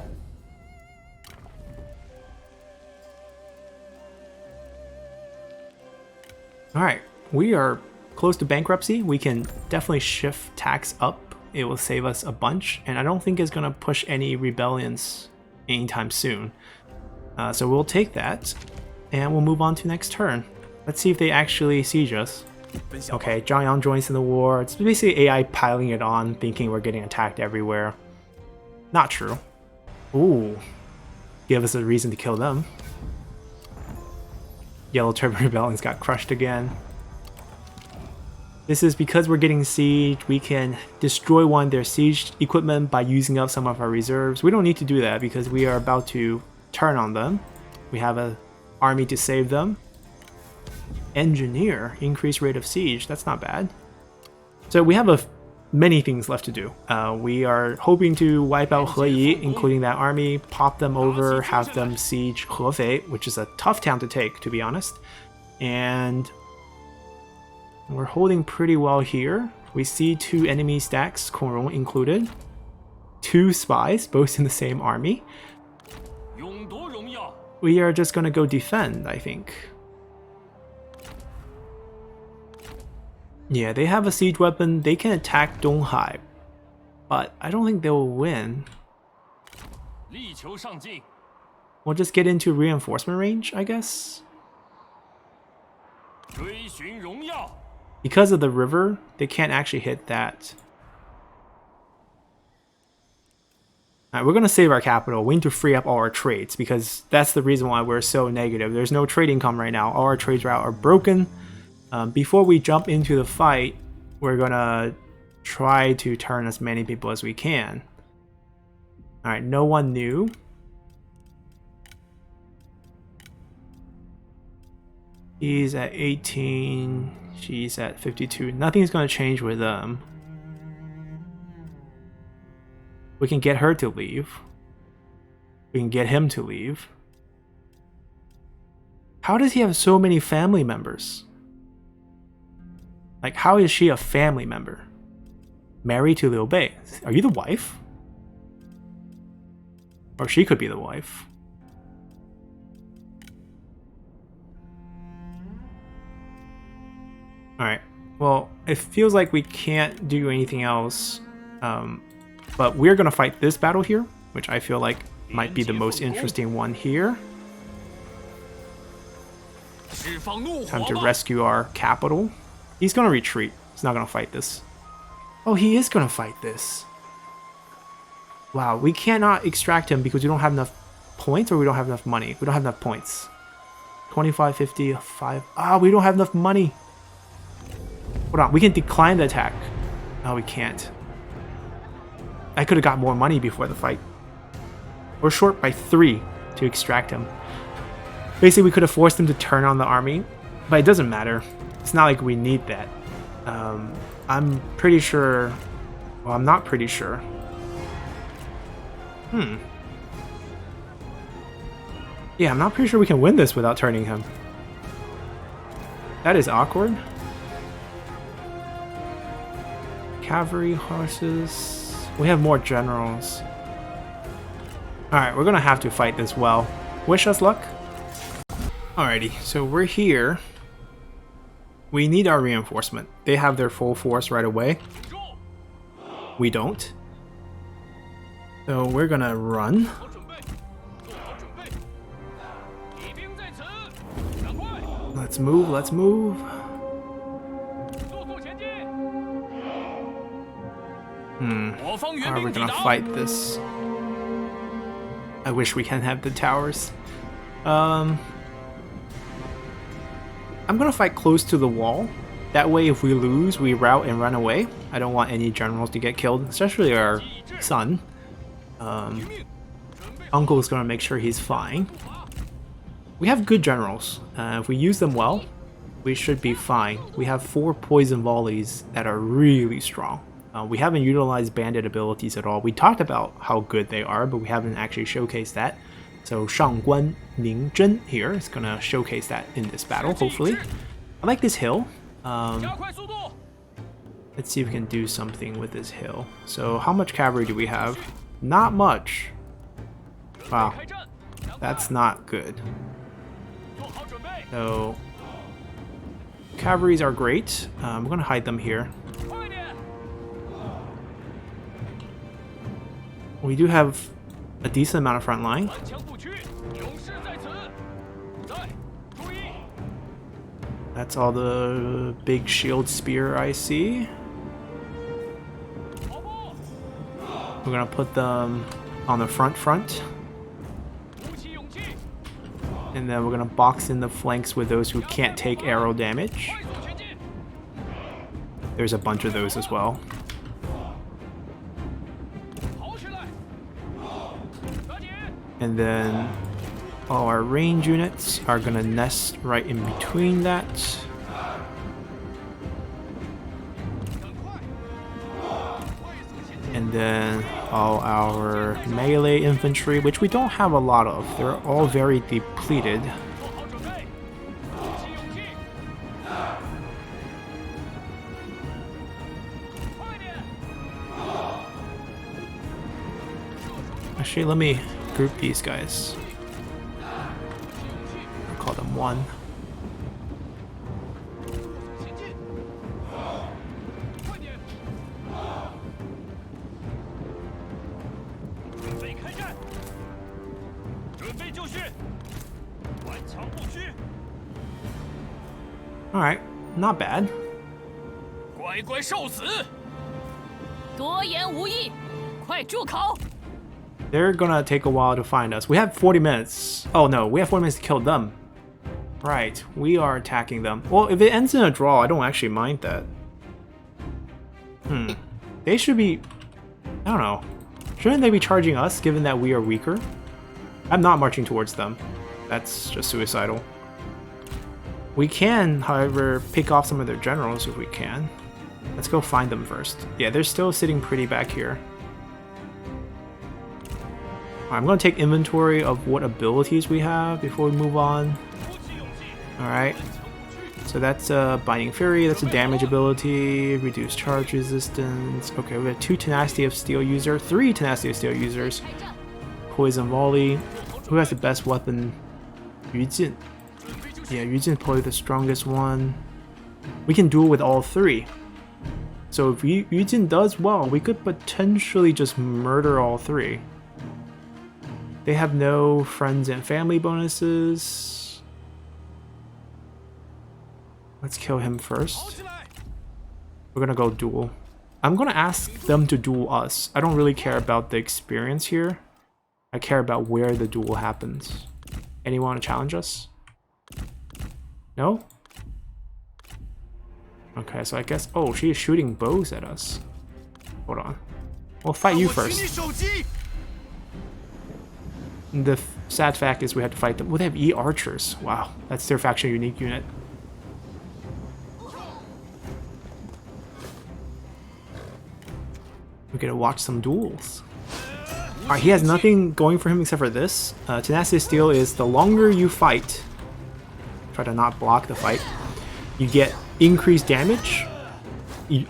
Alright, we are close to bankruptcy. We can definitely shift tax up it will save us a bunch, and I don't think it's gonna push any rebellions anytime soon. So we'll take that, and we'll move on to next turn. Let's see if they actually siege us. Okay, Zhang Yang joins in the war. It's basically AI piling it on, thinking we're getting attacked everywhere. Not true. Ooh, give us a reason to kill them. Yellow Turban Rebellions got crushed again. This is because we're getting sieged, we can destroy one of their siege equipment by using up some of our reserves. We don't need to do that because we are about to turn on them. We have an army to save them. Engineer, increased rate of siege, that's not bad. So we have many things left to do. We are hoping to wipe out He Yi, including that army, pop them over, have them siege Hefei, which is a tough town to take, to be honest. And we're holding pretty well here. We see 2 enemy stacks, Kongrong included. 2 spies, both in the same army. We are just gonna go defend, I think. Yeah, they have a siege weapon. They can attack Donghai, but I don't think they'll win. We'll just get into reinforcement range, I guess. Because of the river, they can't actually hit that. Alright, we're going to save our capital. We need to free up all our trades because that's the reason why we're so negative. There's no trade income right now. All our trades routes are broken. Before we jump into the fight, we're going to try to turn as many people as we can. Alright, no one new. He's at 18. She's at 52. Nothing's going to change with them. We can get her to leave. We can get him to leave. How does he have so many family members? Like, how is she a family member? Married to Liu Bei. Are you the wife? Or she could be the wife. Alright, well, it feels like we can't do anything else, but we're going to fight this battle here, which I feel like might be the most interesting one here. Time to rescue our capital. He's going to retreat. He's not going to fight this. Oh, he is going to fight this. Wow, we cannot extract him because we don't have enough points, or we don't have enough money. We don't have enough points. 25, 50, 5. Ah, we don't have enough money. Hold on, we can decline the attack. No, we can't. I could have got more money before the fight. We're short by 3 to extract him. Basically, we could have forced him to turn on the army, but it doesn't matter. It's not like we need that. I'm pretty sure... Well, I'm not pretty sure. Yeah, I'm not pretty sure we can win this without turning him. That is awkward. Cavalry, horses... We have more generals. Alright, we're gonna have to fight this well. Wish us luck. Alrighty, so we're here. We need our reinforcement. They have their full force right away. We don't. So we're gonna run. Let's move, let's move. How are we gonna fight this? I wish we can have the towers. I'm gonna fight close to the wall. That way, if we lose, we rout and run away. I don't want any generals to get killed, especially our son. Uncle is gonna make sure he's fine. We have good generals. If we use them well, we should be fine. We have 4 poison volleys that are really strong. We haven't utilized bandit abilities at all. We talked about how good they are, but we haven't actually showcased that. So Shangguan Ningzhen here is going to showcase that in this battle, hopefully. I like this hill. Let's see if we can do something with this hill. So how much cavalry do we have? Not much. Wow. That's not good. So cavalries are great. I'm going to hide them here. We do have a decent amount of front line. 顽强不屈，勇士在此。在，注意。 That's all the big shield spear I see. 跑步， We're gonna put them on the front, 鼓起勇气， and then we're gonna box in the flanks with those who can't take arrow damage. 快速前进。 There's a bunch of those as well. 跑起来，抓紧。 And then all our range units are gonna nest right in between that. 赶快， And then all our melee infantry, which we don't have a lot of. They're all very depleted. 做好准备，鼓起勇气，快点， Actually, let me group these guys. I'll call them one. 前进，快点，准备开战，准备就绪，顽强不屈， Alright, not bad. 乖乖受死。 多言无益，快住口！ They're gonna take a while to find us. We have 40 minutes. Oh no, we have 40 minutes to kill them. Right, we are attacking them. Well, if it ends in a draw, I don't actually mind that. They should be... I don't know. Shouldn't they be charging us, given that we are weaker? I'm not marching towards them. That's just suicidal. We can, however, pick off some of their generals if we can. Let's go find them first. Yeah, they're still sitting pretty back here. I'm going to take inventory of what abilities we have before we move on. 鼓起勇气， Alright, 顽强不屈， so that's a Binding Fury, that's a damage ability, reduce charge resistance. Okay, we have 2 Tenacity of Steel user, 3 Tenacity of Steel users. 开战！ Poison Volley. Who has the best weapon? Yu Jin. 准备就绪， Yeah, Yu Jin's probably the strongest one. We can duel with all 3. So if Yu Jin does well, we could potentially just murder all 3. They have no friends and family bonuses. Let's kill him 跑 first. 起来， We're gonna go duel. I'm gonna ask them to duel us. I don't really care about the experience here. I care about where the duel happens. Anyone want to challenge us? No? Okay, so I guess... Oh, she is shooting bows at us. Hold on. We'll fight you 我取你 first. 手机。 The sad fact is we have to fight them. Well, they have E archers. Wow, that's their faction unique unit. We gotta watch some duels. Alright, he has nothing going for him except for this. Tenacity of Steel is the longer you fight, try to not block the fight, you get increased damage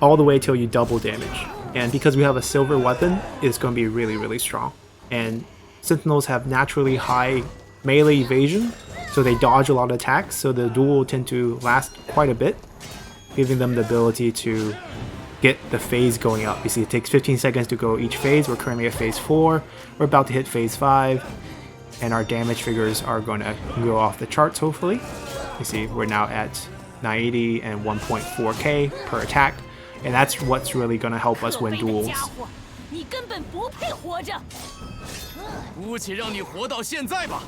all the way till you double damage. And because we have a silver weapon, it's going to be really, really strong. And Sentinels have naturally high melee evasion, so they dodge a lot of attacks, so the duel will tend to last quite a bit, giving them the ability to get the phase going up. You see, it takes 15 seconds to go each phase. We're currently at phase 4. We're about to hit phase 5, and our damage figures are going to go off the charts, hopefully. You see, we're now at 980 and 1.4k per attack, and that's what's really going to help us 可 win 悲的 duels. 家伙，你根本不配活着！ 姑且让你活到现在吧。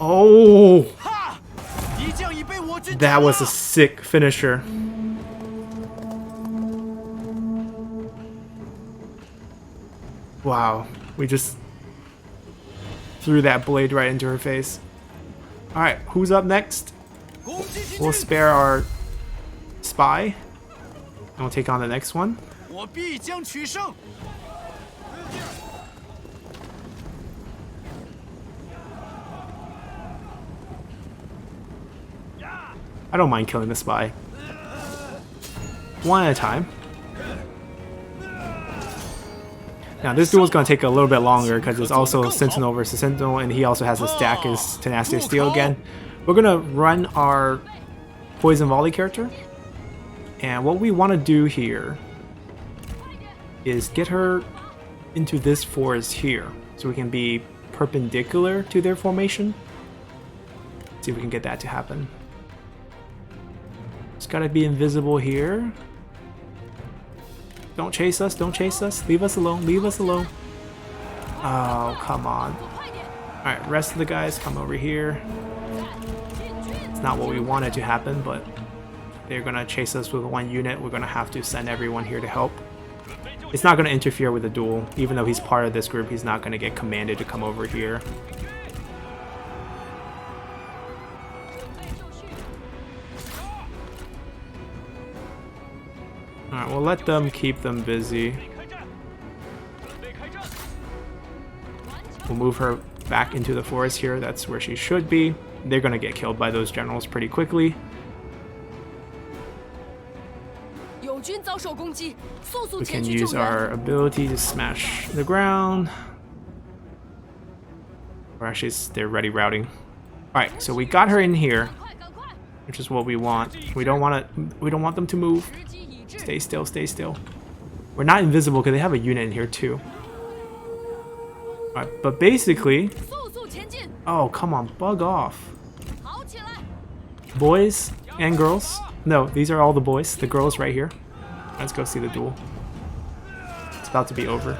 Oh, 敌将已被我军 that was a sick finisher. Wow, we just threw that blade right into her face. Alright, who's up next? We'll spare our spy, and we'll take on the next one. 我必将取胜。 I don't mind killing the spy. One at a time. Now this duel is going to take a little bit longer because it's also Sentinel versus Sentinel, and he also has to stack his Tenacity of Steel again. We're going to run our Poison Volley character, and what we want to do here is get her into this forest here so we can be perpendicular to their formation. See if we can get that to happen. It's gotta be invisible here. Don't chase us, don't chase us. Leave us alone, leave us alone. Oh, come on. Alright, rest of the guys come over here. It's not what we wanted to happen, but they're gonna chase us with one unit. We're gonna have to send everyone here to help. It's not gonna interfere with the duel. Even though he's part of this group, he's not gonna get commanded to come over here. Alright, we'll let them keep them busy. We'll move her back into the forest here. That's where she should be. They're gonna get killed by those generals pretty quickly. We can use our ability to smash the ground. Or actually, they're ready routing. Alright, so we got her in here, which is what we want. We don't want them to move. Stay still, stay still. We're not invisible because they have a unit in here too. Alright, but basically... Oh, come on, bug off. Boys and girls. No, these are all the boys. The girls right here. Let's go see the duel. It's about to be over.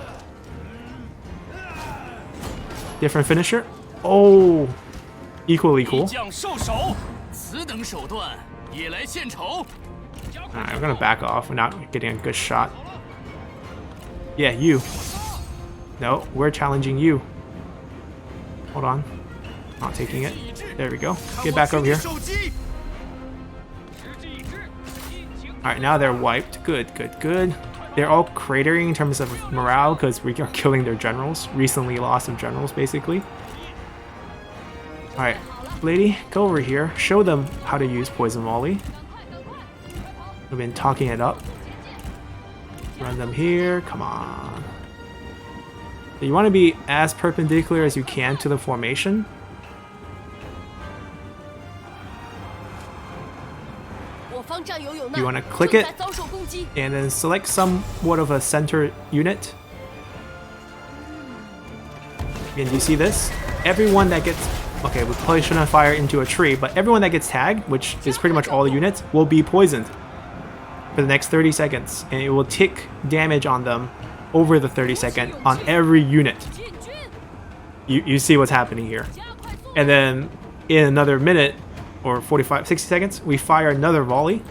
Different finisher. Oh, equally cool. Alright, we're gonna back off. We're not getting a good shot. Yeah, you. No, we're challenging you. Hold on. Not taking it. There we go. Get back over here. Alright, now they're wiped. Good, good, good. They're all cratering in terms of morale because we are killing their generals. Recently lost some generals, basically. Alright, lady, go over here. Show them how to use Poison Volley. We've been talking it up. Run them here. Come on. So you want to be as perpendicular as you can to the formation. You want to click it and then select somewhat of a center unit. And you see this? Everyone that gets... Okay, we probably shouldn't fire into a tree, but everyone that gets tagged, which is pretty much all the units, will be poisoned for the next 30 seconds. And it will tick damage on them over the 30-second on every unit. You see what's happening here. And then in another minute, or 45, 60 seconds, we fire another volley,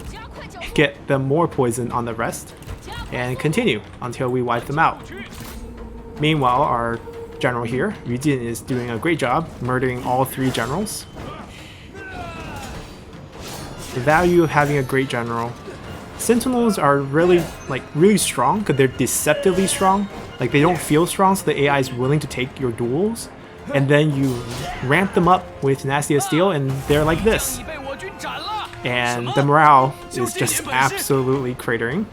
get them more poison on the rest, and continue until we wipe them out. Meanwhile, our general here, Yu Jin, is doing a great job murdering all 3 generals. The value of having a great general. Sentinels are really strong because they're deceptively strong. Like, they don't feel strong, so the AI is willing to take your duels, and then you ramp them up with Tenacity of Steel, and they're like this. And the morale is just absolutely cratering.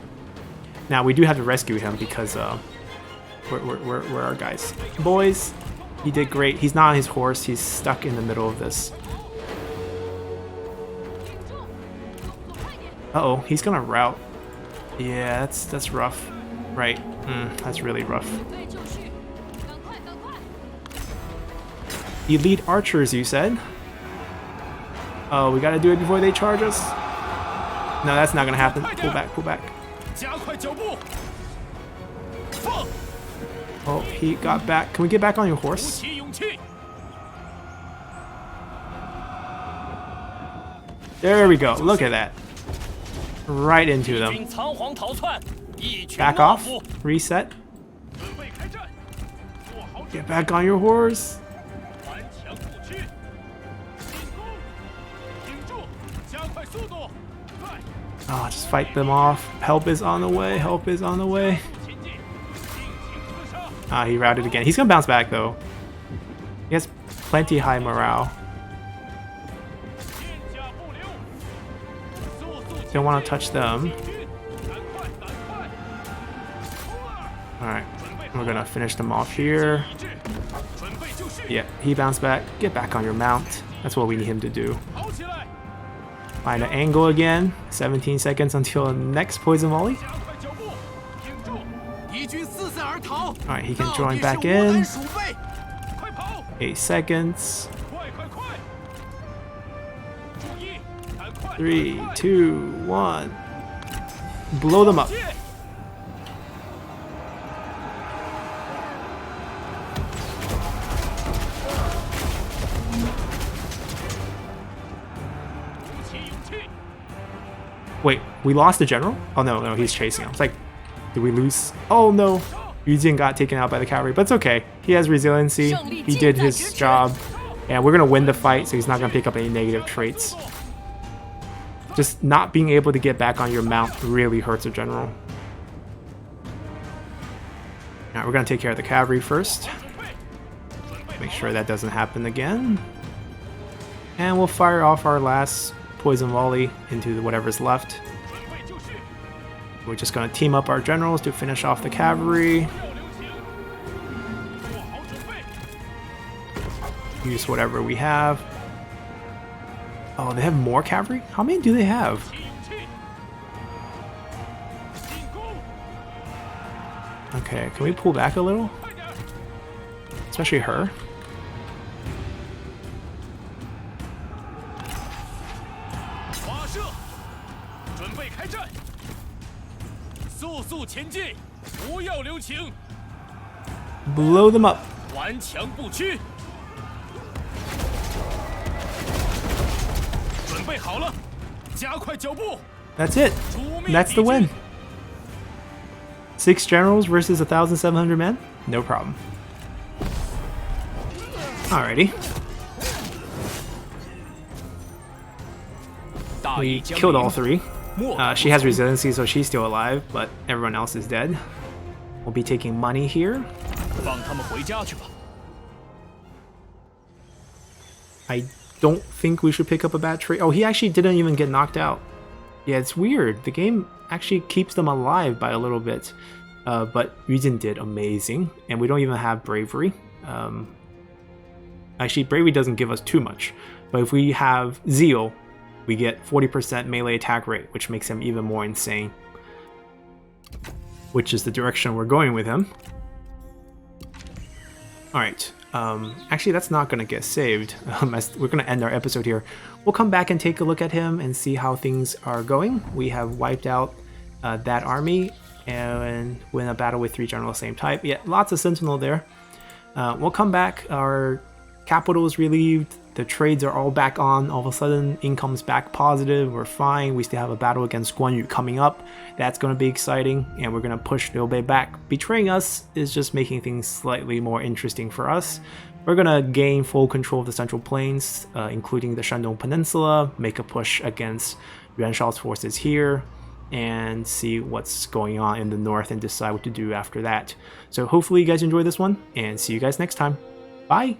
Now, we do have to rescue him because where are our guys? Boys, he did great. He's not on his horse. He's stuck in the middle of this. Uh-oh, he's gonna rout. Yeah, that's rough. Right, that's really rough. Elite archers, you said? Oh, we gotta do it before they charge us? No, that's not gonna happen. Pull back, pull back. Oh, he got back. Can we get back on your horse? There we go. Look at that. Right into them. Back off. Reset. Get back on your horse. Oh, just fight them off. Help is on the way. Help is on the way. Ah, he routed again. He's gonna bounce back though. He has plenty high morale. Don't want to touch them. Alright, we're gonna finish them off here. Yeah, he bounced back. Get back on your mount. That's what we need him to do. Find an angle again. 17 seconds until the next poison volley. Alright, he can join back in. 8 seconds. 3, 2, 1. Blow them up. Wait, we lost the general? Oh no, he's chasing him. It's like, did we lose? Oh no, Yu Jin got taken out by the cavalry, but it's okay. He has resiliency, he did his job, and we're gonna win the fight, so he's not gonna pick up any negative traits. Just not being able to get back on your mount really hurts a general. Alright, we're gonna take care of the cavalry first. Make sure that doesn't happen again. And we'll fire off our last poison volley into whatever's left. We're just gonna team up our generals to finish off the cavalry. Use whatever we have. Oh, they have more cavalry? How many do they have? Okay, can we pull back a little? Especially her. Blow them up. That's it. That's the win. 6 generals versus 1,700 men? No problem. Alrighty. We killed all 3. She has resiliency, so she's still alive, but everyone else is dead. We'll be taking money here. I don't think we should pick up a bad trait. Oh, he actually didn't even get knocked out. Yeah, it's weird. The game actually keeps them alive by a little bit. But Yu Jin did amazing, and we don't even have bravery. Actually, bravery doesn't give us too much, but if we have zeal, we get 40% melee attack rate, which makes him even more insane. Which is the direction we're going with him. Alright, actually that's not going to get saved. We're going to end our episode here. We'll come back and take a look at him and see how things are going. We have wiped out that army and win a battle with 3 generals same type. Yeah, lots of sentinel there. We'll come back, our capital is relieved, the trades are all back on, all of a sudden income's back positive, we're fine, we still have a battle against Guan Yu coming up, that's going to be exciting, and we're going to push Liu Bei back. Betraying us is just making things slightly more interesting for us. We're going to gain full control of the Central Plains, including the Shandong Peninsula, make a push against Yuan Shao's forces here, and see what's going on in the north and decide what to do after that. So hopefully you guys enjoyed this one, and see you guys next time. Bye!